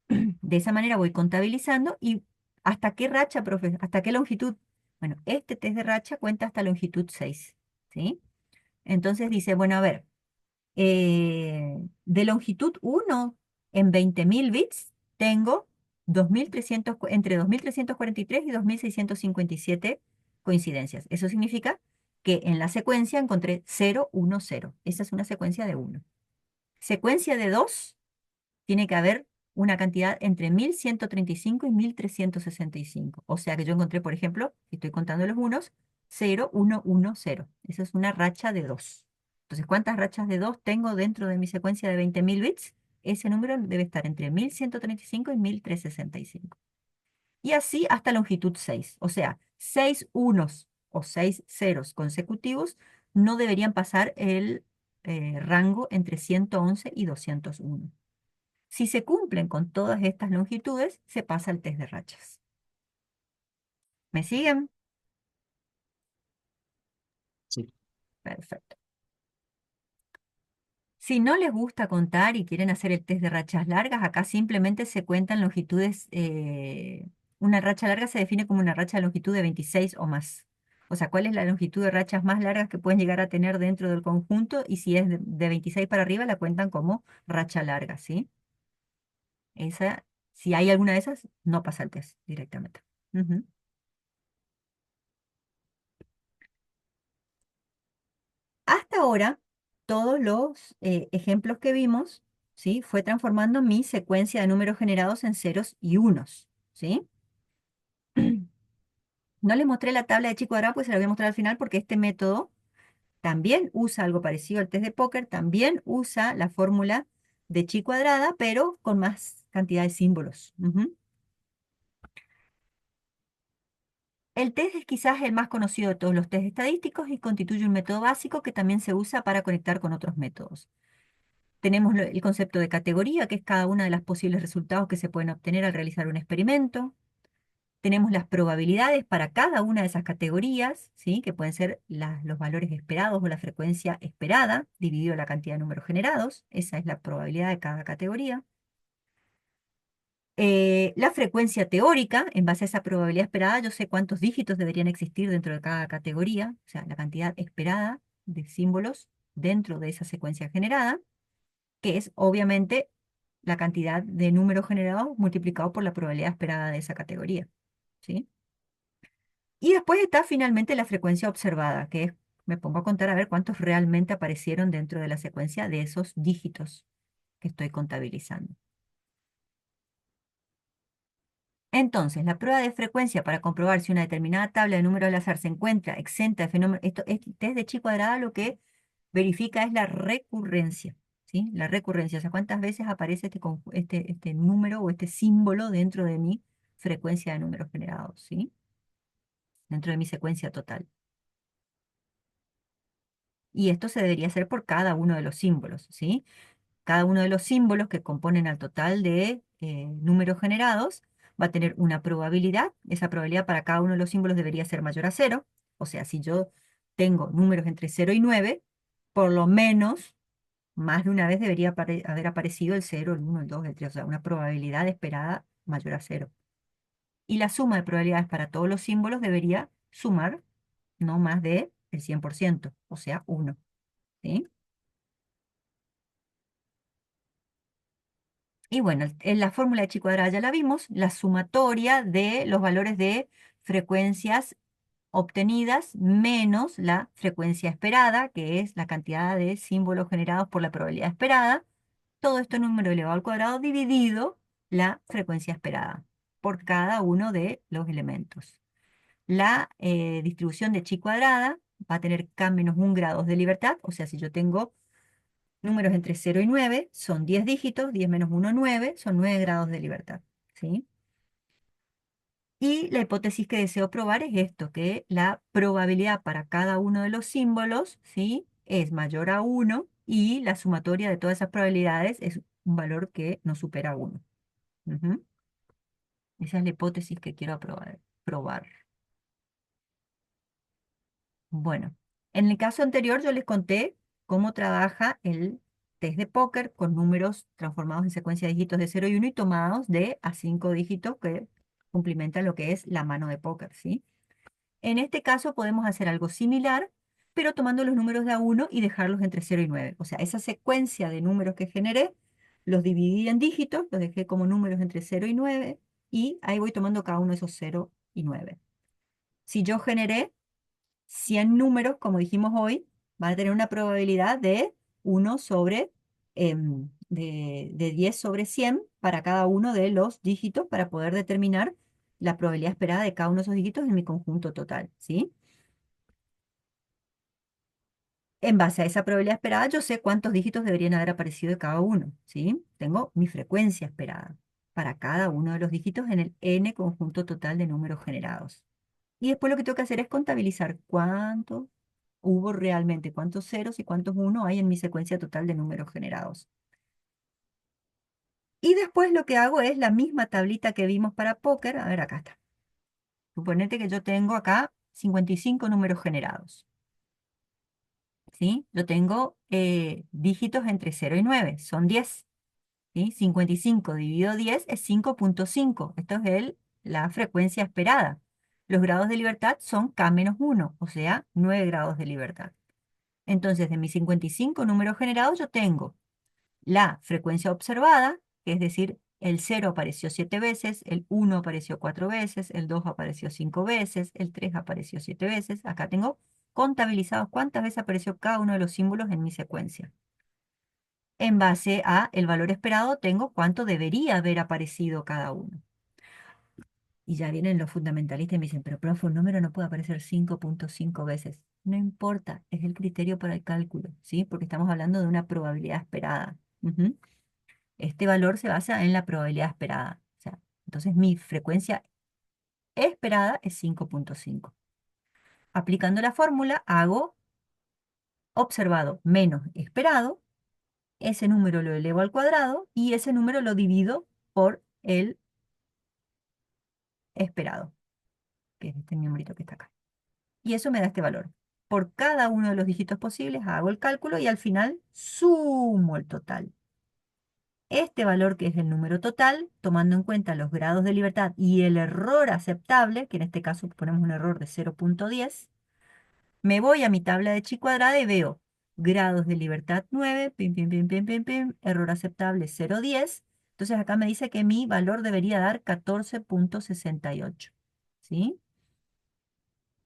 De esa manera voy contabilizando y ¿hasta qué racha, profe? ¿Hasta qué longitud? Bueno, este test de racha cuenta hasta longitud 6, ¿sí? Entonces dice, bueno, a ver, de longitud 1 en 20.000 bits tengo 2300, entre 2.343 y 2.657 coincidencias. Eso significa que en la secuencia encontré 0, 1, 0. Esa es una secuencia de 1. Secuencia de 2 tiene que haber una cantidad entre 1.135 y 1.365. O sea que yo encontré, por ejemplo, si estoy contando los unos, 0, 1, 1, 0. Esa es una racha de 2. Entonces, ¿cuántas rachas de 2 tengo dentro de mi secuencia de 20.000 bits? Ese número debe estar entre 1.135 y 1.365. Y así hasta longitud 6. O sea, 6 unos o 6 ceros consecutivos no deberían pasar el rango entre 111 y 201. Si se cumplen con todas estas longitudes, se pasa el test de rachas. ¿Me siguen? Sí. Perfecto. Si no les gusta contar y quieren hacer el test de rachas largas, acá simplemente se cuentan longitudes. Una racha larga se define como una racha de longitud de 26 o más. O sea, ¿cuál es la longitud de rachas más largas que pueden llegar a tener dentro del conjunto? Y si es de 26 para arriba, la cuentan como racha larga, ¿sí? Esa, si hay alguna de esas, no pasa el test directamente. Ujú. Hasta ahora, todos los ejemplos que vimos, ¿sí? Fue transformando mi secuencia de números generados en ceros y unos, ¿sí? No les mostré la tabla de chi cuadrado, pues se la voy a mostrar al final porque este método también usa algo parecido al test de póker, también usa la fórmula de chi cuadrada, pero con más cantidad de símbolos. Ujú. El test es quizás el más conocido de todos los test estadísticos y constituye un método básico que también se usa para conectar con otros métodos. Tenemos el concepto de categoría, que es cada una de las posibles resultados que se pueden obtener al realizar un experimento. Tenemos las probabilidades para cada una de esas categorías, ¿sí? Que pueden ser los valores esperados o la frecuencia esperada, dividido la cantidad de números generados. Esa es la probabilidad de cada categoría. La frecuencia teórica, en base a esa probabilidad esperada, yo sé cuántos dígitos deberían existir dentro de cada categoría, o sea, la cantidad esperada de símbolos dentro de esa secuencia generada, que es obviamente la cantidad de números generados multiplicado por la probabilidad esperada de esa categoría, ¿sí? Y después está finalmente la frecuencia observada, que es, me pongo a contar a ver cuántos realmente aparecieron dentro de la secuencia de esos dígitos que estoy contabilizando. Entonces, la prueba de frecuencia para comprobar si una determinada tabla de números al azar se encuentra exenta de fenómenos, este test de chi cuadrada lo que verifica es la recurrencia, ¿sí? La recurrencia, o sea, cuántas veces aparece este número o este símbolo dentro de mi frecuencia de números generados, ¿sí? Dentro de mi secuencia total. Y esto se debería hacer por cada uno de los símbolos, ¿sí? Cada uno de los símbolos que componen al total de números generados va a tener una probabilidad. Esa probabilidad para cada uno de los símbolos debería ser mayor a cero. O sea, si yo tengo números entre 0 y 9, por lo menos más de una vez debería haber aparecido el 0, el 1, el 2, el 3. O sea, una probabilidad esperada mayor a cero. Y la suma de probabilidades para todos los símbolos debería sumar no más de el 100%, o sea, 1. ¿Sí? Y bueno, en la fórmula de chi cuadrada ya la vimos, la sumatoria de los valores de frecuencias obtenidas menos la frecuencia esperada, que es la cantidad de símbolos generados por la probabilidad esperada. Todo esto en número elevado al cuadrado dividido la frecuencia esperada por cada uno de los elementos. La distribución de chi cuadrada va a tener k-1 grados de libertad, o sea, si yo tengo números entre 0 y 9 son 10 dígitos, 10 menos 1, 9, son 9 grados de libertad, ¿sí? Y la hipótesis que deseo probar es esto, que la probabilidad para cada uno de los símbolos, ¿sí?, es mayor a 1 y la sumatoria de todas esas probabilidades es un valor que no supera 1. Ujú. Esa es la hipótesis que quiero probar. Bueno, en el caso anterior yo les conté cómo trabaja el test de póker con números transformados en secuencia de dígitos de 0 y 1 y tomados de a 5 dígitos que cumplimentan lo que es la mano de póker, ¿sí? En este caso podemos hacer algo similar, pero tomando los números de a 1 y dejarlos entre 0 y 9. O sea, esa secuencia de números que generé, los dividí en dígitos, los dejé como números entre 0 y 9, y ahí voy tomando cada uno de esos 0 y 9. Si yo generé 100 números, como dijimos hoy, van a tener una probabilidad de 1 sobre, de 10 sobre 100 para cada uno de los dígitos para poder determinar la probabilidad esperada de cada uno de esos dígitos en mi conjunto total, ¿sí? En base a esa probabilidad esperada, yo sé cuántos dígitos deberían haber aparecido de cada uno, ¿sí? Tengo mi frecuencia esperada para cada uno de los dígitos en el n conjunto total de números generados. Y después lo que tengo que hacer es contabilizar cuántos hubo realmente, cuántos ceros y cuántos unos hay en mi secuencia total de números generados. Y después lo que hago es la misma tablita que vimos para póker. A ver, acá está. Suponete que yo tengo acá 55 números generados, ¿sí? Yo tengo dígitos entre 0 y 9, son 10, ¿sí? 55 dividido 10 es 5.5. Esto es la frecuencia esperada. Los grados de libertad son K-1, o sea, 9 grados de libertad. Entonces, de mis 55 números generados, yo tengo la frecuencia observada, es decir, el 0 apareció 7 veces, el 1 apareció 4 veces, el 2 apareció 5 veces, el 3 apareció 7 veces. Acá tengo contabilizados cuántas veces apareció cada uno de los símbolos en mi secuencia. En base a el valor esperado, tengo cuánto debería haber aparecido cada uno. Y ya vienen los fundamentalistas y me dicen, pero profe, un número no puede aparecer 5.5 veces. No importa, es el criterio para el cálculo, ¿sí? Porque estamos hablando de una probabilidad esperada. Ujú. Este valor se basa en la probabilidad esperada. O sea, entonces mi frecuencia esperada es 5.5. Aplicando la fórmula, hago observado menos esperado, ese número lo elevo al cuadrado y ese número lo divido por el esperado, que es este numerito que está acá. Y eso me da este valor. Por cada uno de los dígitos posibles hago el cálculo y al final sumo el total. Este valor, que es el número total, tomando en cuenta los grados de libertad y el error aceptable, que en este caso ponemos un error de 0.10, me voy a mi tabla de chi cuadrada y veo grados de libertad 9, pim, pim, pim, pim, pim, pim, error aceptable 0.10. Entonces acá me dice que mi valor debería dar 14.68. ¿Sí?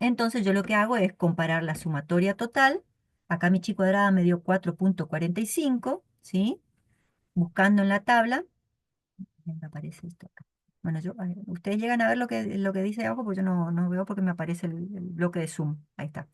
Entonces yo lo que hago es comparar la sumatoria total. Acá mi chi cuadrada me dio 4.45, ¿sí? Buscando en la tabla, me aparece esto acá. Bueno, ustedes llegan a ver lo que dice abajo, porque yo no veo porque me aparece el bloque de zoom. Ahí está.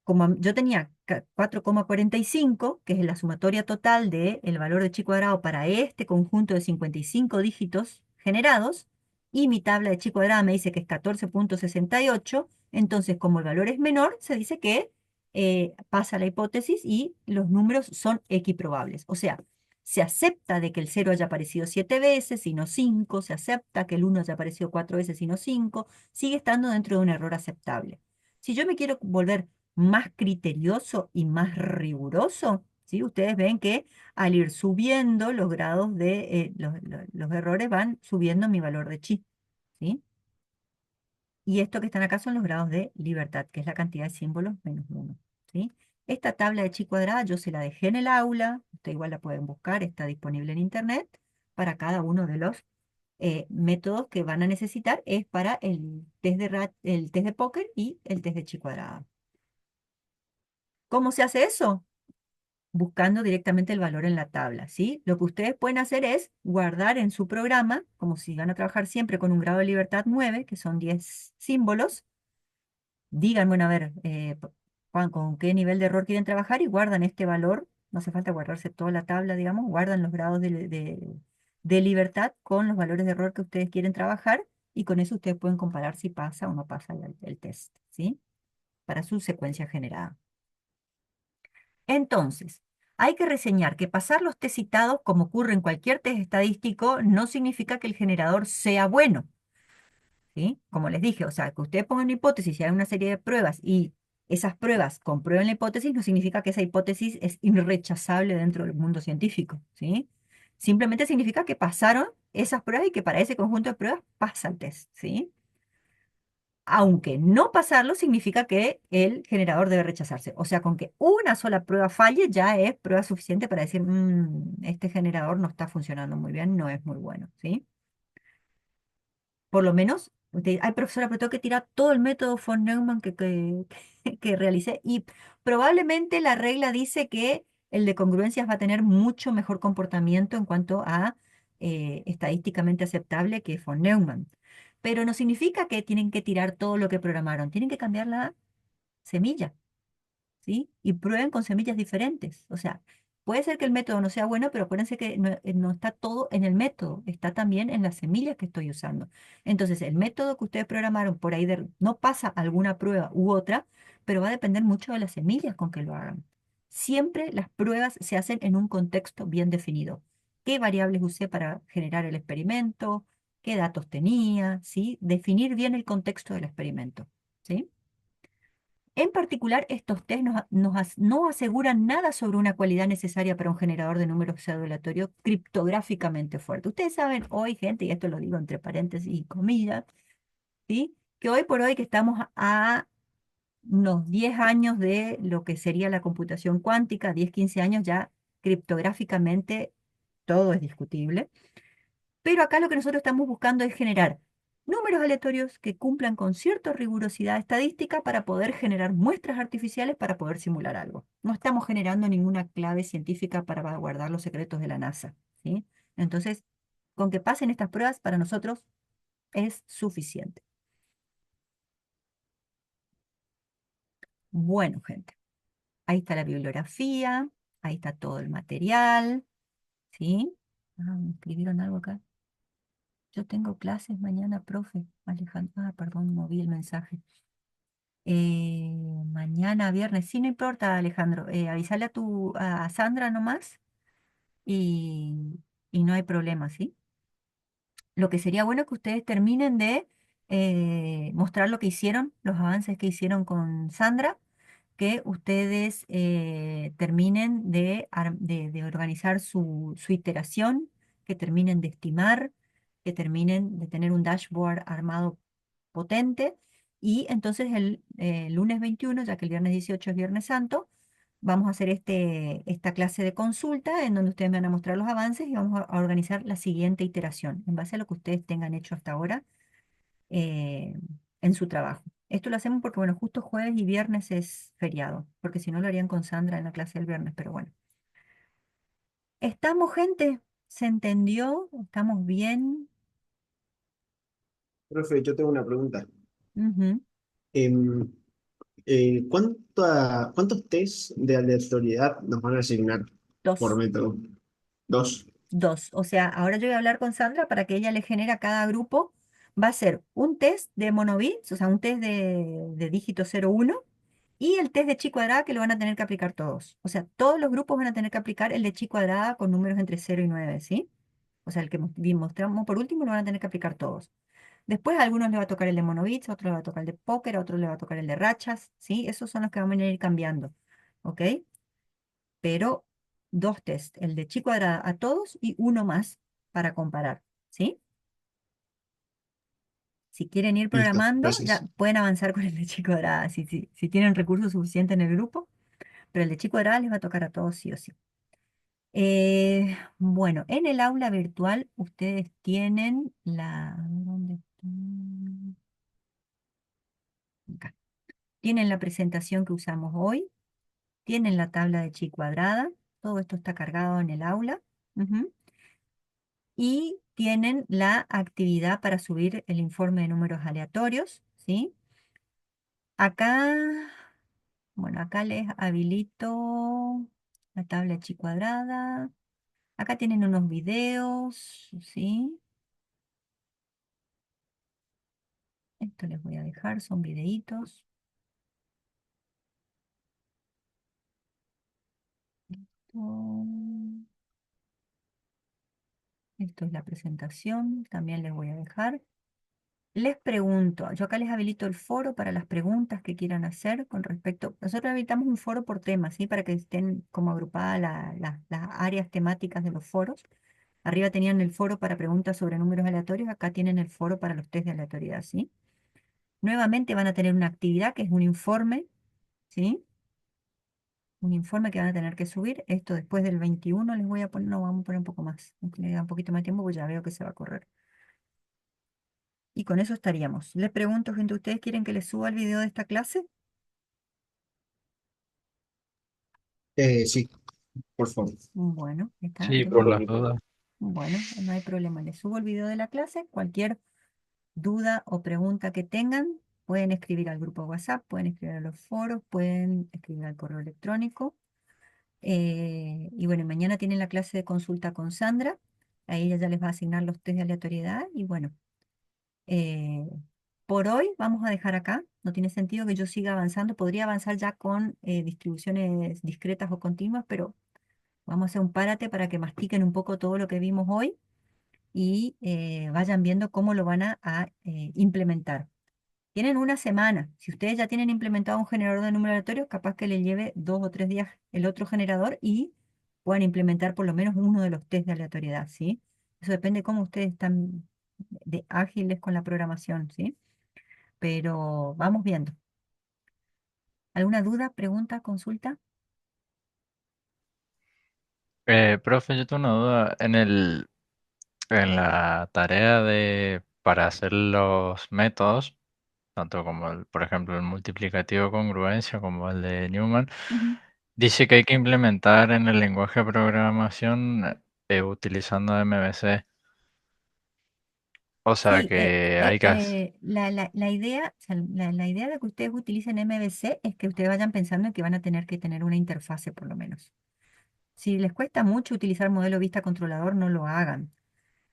Como yo tenía 4,45, que es la sumatoria total del valor de chi cuadrado para este conjunto de 55 dígitos generados, y mi tabla de chi cuadrada me dice que es 14.68, entonces como el valor es menor, se dice que pasa la hipótesis y los números son equiprobables. O sea, se acepta de que el 0 haya aparecido 7 veces y no 5, se acepta que el 1 haya aparecido 4 veces y no 5, sigue estando dentro de un error aceptable. Si yo me quiero volver más criterioso y más riguroso, ¿sí? Ustedes ven que al ir subiendo los grados de los errores van subiendo mi valor de chi, ¿sí? Y esto que están acá son los grados de libertad, que es la cantidad de símbolos menos 1, ¿sí? Esta tabla de chi cuadrada yo se la dejé en el aula, ustedes igual la pueden buscar, está disponible en internet para cada uno de los métodos que van a necesitar, es para el test de póker y el test de chi cuadrada. ¿Cómo se hace eso? Buscando directamente el valor en la tabla, ¿sí? Lo que ustedes pueden hacer es guardar en su programa, como si van a trabajar siempre con un grado de libertad 9, que son 10 símbolos. Digan, bueno, a ver, Juan, ¿con qué nivel de error quieren trabajar? Y guardan este valor. No hace falta guardarse toda la tabla, digamos. Guardan los grados de libertad con los valores de error que ustedes quieren trabajar y con eso ustedes pueden comparar si pasa o no pasa el test, ¿sí? Para su secuencia generada. Entonces, hay que reseñar que pasar los test citados, como ocurre en cualquier test estadístico, no significa que el generador sea bueno, ¿sí? Como les dije, o sea, que ustedes pongan una hipótesis y hagan una serie de pruebas y esas pruebas comprueben la hipótesis, no significa que esa hipótesis es irrechazable dentro del mundo científico, ¿sí? Simplemente significa que pasaron esas pruebas y que para ese conjunto de pruebas pasa el test, ¿sí? Aunque no pasarlo significa que el generador debe rechazarse. O sea, con que una sola prueba falle ya es prueba suficiente para decir, este generador no está funcionando muy bien, no es muy bueno, ¿sí? Por lo menos, ay, profesora, pero tengo que tirar todo el método von Neumann que realicé. Y probablemente la regla dice que el de congruencias va a tener mucho mejor comportamiento en cuanto a estadísticamente aceptable que von Neumann. Pero no significa que tienen que tirar todo lo que programaron, tienen que cambiar la semilla. ¿Sí? Y prueben con semillas diferentes. O sea, puede ser que el método no sea bueno, pero acuérdense que no está todo en el método, está también en las semillas que estoy usando. Entonces, el método que ustedes programaron por ahí no pasa alguna prueba u otra, pero va a depender mucho de las semillas con que lo hagan. Siempre las pruebas se hacen en un contexto bien definido. ¿Qué variables usé para generar el experimento? ¿Qué datos tenía? ¿Sí? Definir bien el contexto del experimento. ¿Sí? En particular, estos test no aseguran nada sobre una cualidad necesaria para un generador de números pseudo-aleatorio criptográficamente fuerte. Ustedes saben hoy, gente, y esto lo digo entre paréntesis y comillas, ¿sí? Que hoy por hoy que estamos a unos 10 años de lo que sería la computación cuántica, 10, 15 años ya criptográficamente todo es discutible. Pero acá lo que nosotros estamos buscando es generar números aleatorios que cumplan con cierta rigurosidad estadística para poder generar muestras artificiales para poder simular algo. No estamos generando ninguna clave científica para guardar los secretos de la NASA, ¿sí? Entonces, con que pasen estas pruebas para nosotros es suficiente. Bueno, gente, ahí está la bibliografía, ahí está todo el material, ¿sí? Ah, me escribieron algo acá. Yo tengo clases mañana, profe. Alejandro, perdón, no vi el mensaje. Mañana, viernes, sí, no importa, Alejandro. Avísale a Sandra nomás y no hay problema, ¿sí? Lo que sería bueno es que ustedes terminen de mostrar lo que hicieron, los avances que hicieron con Sandra, que ustedes terminen de organizar su iteración, que terminen de estimar, que terminen de tener un dashboard armado potente. Y entonces el lunes 21, ya que el viernes 18 es Viernes Santo, vamos a hacer esta clase de consulta en donde ustedes me van a mostrar los avances y vamos a organizar la siguiente iteración en base a lo que ustedes tengan hecho hasta ahora eh, en su trabajo. Esto lo hacemos porque, bueno, justo jueves y viernes es feriado, porque si no lo harían con Sandra en la clase del viernes, pero bueno. ¿Estamos, gente? ¿Se entendió? ¿Estamos bien? Profe, yo tengo una pregunta. Ujú. Em, ¿Cuántos test de aleatoriedad nos van a asignar por Dos. método? Dos. Dos. O sea, ahora yo voy a hablar con Sandra para que ella le genere a cada grupo. Va a ser un test de monobits, o sea, un test de dígito 0, 1, y el test de chi cuadrada que lo van a tener que aplicar todos. O sea, todos los grupos van a tener que aplicar el de chi cuadrada con números entre 0 y 9, ¿sí? O sea, el que mostramos por último lo van a tener que aplicar todos. Después a algunos les va a tocar el de monobits, a otros les va a tocar el de póker, a otros les va a tocar el de rachas, ¿sí? Esos son los que van a ir cambiando, ¿ok? Pero dos test, el de chi cuadrada a todos y uno más para comparar, ¿sí? Si quieren ir Listo, programando, ya gracias. pueden avanzar con el de chi cuadrada, si tienen recursos suficientes en el grupo, pero el de chi cuadrada les va a tocar a todos sí o sí. Bueno, en el aula virtual ustedes tienen ¿dónde está? Acá. Tienen la presentación que usamos hoy, tienen la tabla de chi cuadrada, todo esto está cargado en el aula. Ujú. Y tienen la actividad para subir el informe de números aleatorios, ¿sí? Acá, bueno, acá les habilito la tabla chi cuadrada. Acá tienen unos videos, ¿sí? Esto les voy a dejar, son videitos. Mm, Esto es la presentación, también les voy a dejar. Les pregunto, yo acá les habilito el foro para las preguntas que quieran hacer con respecto. Nosotros habilitamos un foro por tema, ¿sí? Para que estén como agrupadas las áreas temáticas de los foros. Arriba tenían el foro para preguntas sobre números aleatorios, acá tienen el foro para los test de aleatoriedad, ¿sí? Nuevamente van a tener una actividad que es un informe, ¿sí? Un informe que van a tener que subir. Esto después del 21 les voy a poner, no, vamos a poner un poco más, aunque le da un poquito más de tiempo, pues ya veo que se va a correr. Y con eso estaríamos. Les pregunto, gente, ¿ustedes quieren que les suba el video de esta clase? Sí, por favor. Bueno, está, Sí, tengo, por Por las mí, por mí. dudas. bueno, no hay problema. Les subo el video de la clase. Cualquier duda o pregunta que tengan, pueden escribir al grupo WhatsApp, pueden escribir a los foros, pueden escribir al correo electrónico. Y bueno, mañana tienen la clase de consulta con Sandra. A ella ya les va a asignar los test de aleatoriedad. Y bueno, eh, por hoy vamos a dejar acá. No tiene sentido que yo siga avanzando. Podría avanzar ya con distribuciones discretas o continuas, pero vamos a hacer un párate para que mastiquen un poco todo lo que vimos hoy y vayan viendo cómo lo van a implementar. Tienen una semana. Si ustedes ya tienen implementado un generador de números aleatorios, capaz que le lleve 2 o 3 días el otro generador y puedan implementar por lo menos uno de los test de aleatoriedad, ¿sí? Eso depende de cómo ustedes están de ágiles con la programación, ¿sí? Pero vamos viendo. ¿Alguna duda, pregunta, consulta? Profe, yo tengo una duda. En la tarea para hacer los métodos, tanto como por ejemplo, el multiplicativo de congruencia como el de Newman, Ujú. dice que hay que implementar en el lenguaje de programación utilizando MVC. O sea Sí, que hay que... la idea, o sea, la idea de que ustedes utilicen MVC es que ustedes vayan pensando en que van a tener que tener una interfase por lo menos. Si les cuesta mucho utilizar modelo vista controlador, no lo hagan.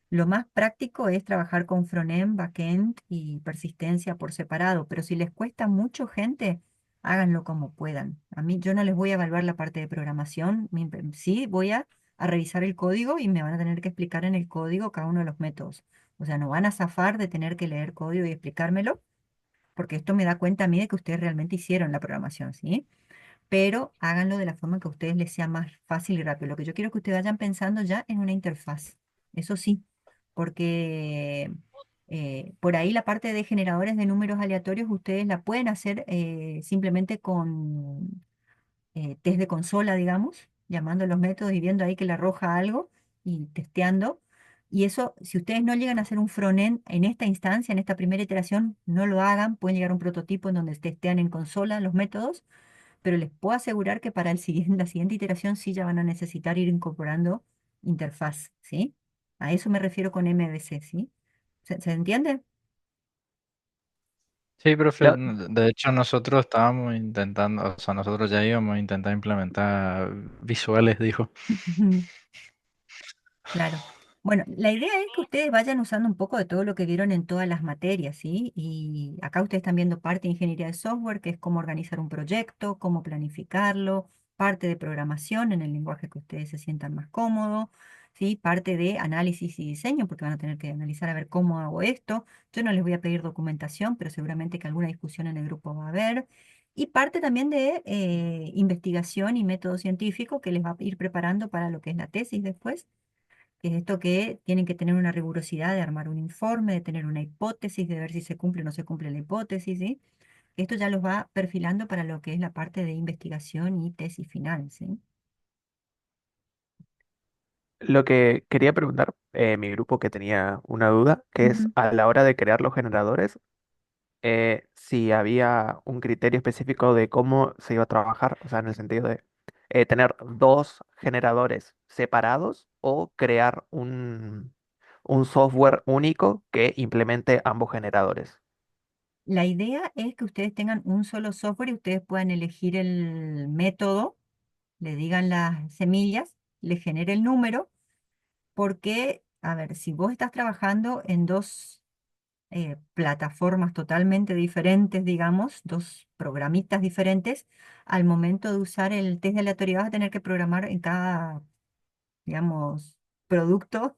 Lo más práctico es trabajar con frontend, backend y persistencia por separado, pero si les cuesta mucho, gente, háganlo como puedan. A mí yo no les voy a evaluar la parte de programación, sí voy a revisar el código y me van a tener que explicar en el código cada uno de los métodos. O sea, no van a zafar de tener que leer código y explicármelo, porque esto me da cuenta a mí de que ustedes realmente hicieron la programación, ¿sí? Pero háganlo de la forma que a ustedes les sea más fácil y rápido. Lo que yo quiero es que ustedes vayan pensando ya en una interfaz. Eso sí, porque por ahí la parte de generadores de números aleatorios ustedes la pueden hacer simplemente con test de consola, digamos, llamando a los métodos y viendo ahí que le arroja algo y testeando. Y eso, si ustedes no llegan a hacer un frontend en esta instancia, en esta primera iteración, no lo hagan. Pueden llegar a un prototipo en donde testean en consola los métodos, pero les puedo asegurar que para la siguiente iteración sí ya van a necesitar ir incorporando interfaz, ¿sí? A eso me refiero con MVC, ¿sí? ¿Se entiende? Sí, profe, Lo- de hecho nosotros estábamos intentando, o sea, nosotros ya íbamos a intentar implementar visuales, dijo. Claro. Bueno, la idea es que ustedes vayan usando un poco de todo lo que vieron en todas las materias, ¿sí? Y acá ustedes están viendo parte de ingeniería de software, que es cómo organizar un proyecto, cómo planificarlo, parte de programación en el lenguaje que ustedes se sientan más cómodos, ¿sí? Parte de análisis y diseño, porque van a tener que analizar a ver cómo hago esto. Yo no les voy a pedir documentación, pero seguramente que alguna discusión en el grupo va a haber. Y parte también de investigación y método científico que les va a ir preparando para lo que es la tesis después, que es esto que tienen que tener una rigurosidad de armar un informe, de tener una hipótesis, de ver si se cumple o no se cumple la hipótesis, ¿sí? Esto ya los va perfilando para lo que es la parte de investigación y tesis final, ¿sí? Lo que quería preguntar, mi grupo que tenía una duda, que es Ujú. a la hora de crear los generadores, si había un criterio específico de cómo se iba a trabajar, o sea, en el sentido de tener dos generadores separados o crear un software único que implemente ambos generadores. La idea es que ustedes tengan un solo software y ustedes puedan elegir el método, le digan las semillas, le genere el número porque, a ver, si vos estás trabajando en dos plataformas totalmente diferentes, digamos, dos programitas diferentes, al momento de usar el test de aleatoriedad vas a tener que programar en cada, digamos, producto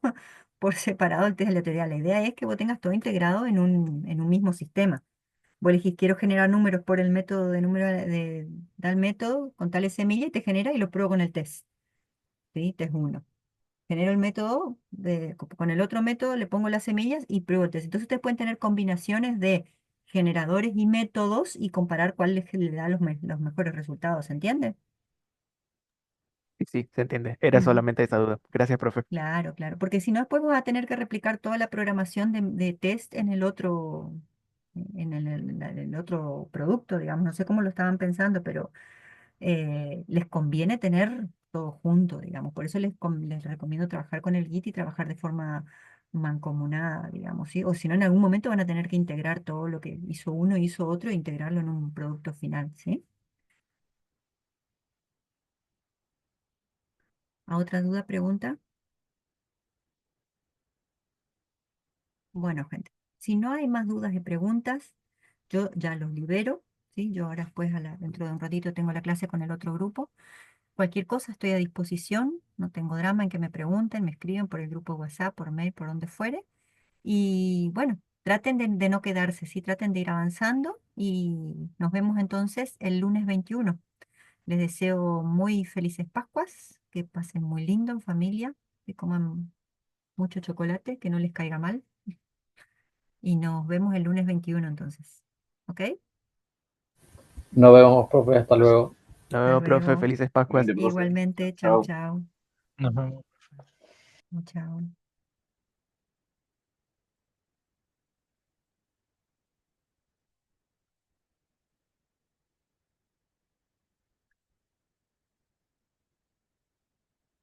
por separado el test de aleatoriedad. La idea es que vos tengas todo integrado en un mismo sistema. Vos elegís, quiero generar números por el método de número de tal método, con tales semillas, y te genera y lo pruebo con el test. ¿Sí? Test uno. Genero el método, con el otro método le pongo las semillas y pruebo el test. Entonces ustedes pueden tener combinaciones de generadores y métodos y comparar cuál le da los mejores resultados, ¿se entiende? Sí, sí, se entiende. Era Ujú. solamente esa duda. Gracias, profe. Claro, claro, porque si no, después vas a tener que replicar toda la programación de test en el otro, en el otro producto, digamos. No sé cómo lo estaban pensando, pero les conviene tener todo junto, digamos. Por eso les recomiendo trabajar con el Git y trabajar de forma mancomunada, digamos, ¿sí? O si no, en algún momento van a tener que integrar todo lo que hizo uno y hizo otro e integrarlo en un producto final, ¿sí? ¿A otra duda, pregunta? Bueno, gente, si no hay más dudas y preguntas, yo ya los libero, ¿sí? Yo ahora después, dentro de un ratito, tengo la clase con el otro grupo. Cualquier cosa estoy a disposición, no tengo drama en que me pregunten, me escriben por el grupo de WhatsApp, por mail, por donde fuere. Y bueno, traten de no quedarse, sí, traten de ir avanzando y nos vemos entonces el lunes 21. Les deseo muy felices Pascuas, que pasen muy lindo en familia, que coman mucho chocolate, que no les caiga mal. Y nos vemos el lunes 21 entonces. ¿Ok? Nos vemos, profe, hasta luego. Nos Hasta vemos, profe. luego. Felices Pascuas. Igualmente, profe. Igualmente, chau, Chao. chau. Nos vemos. Chau, chau.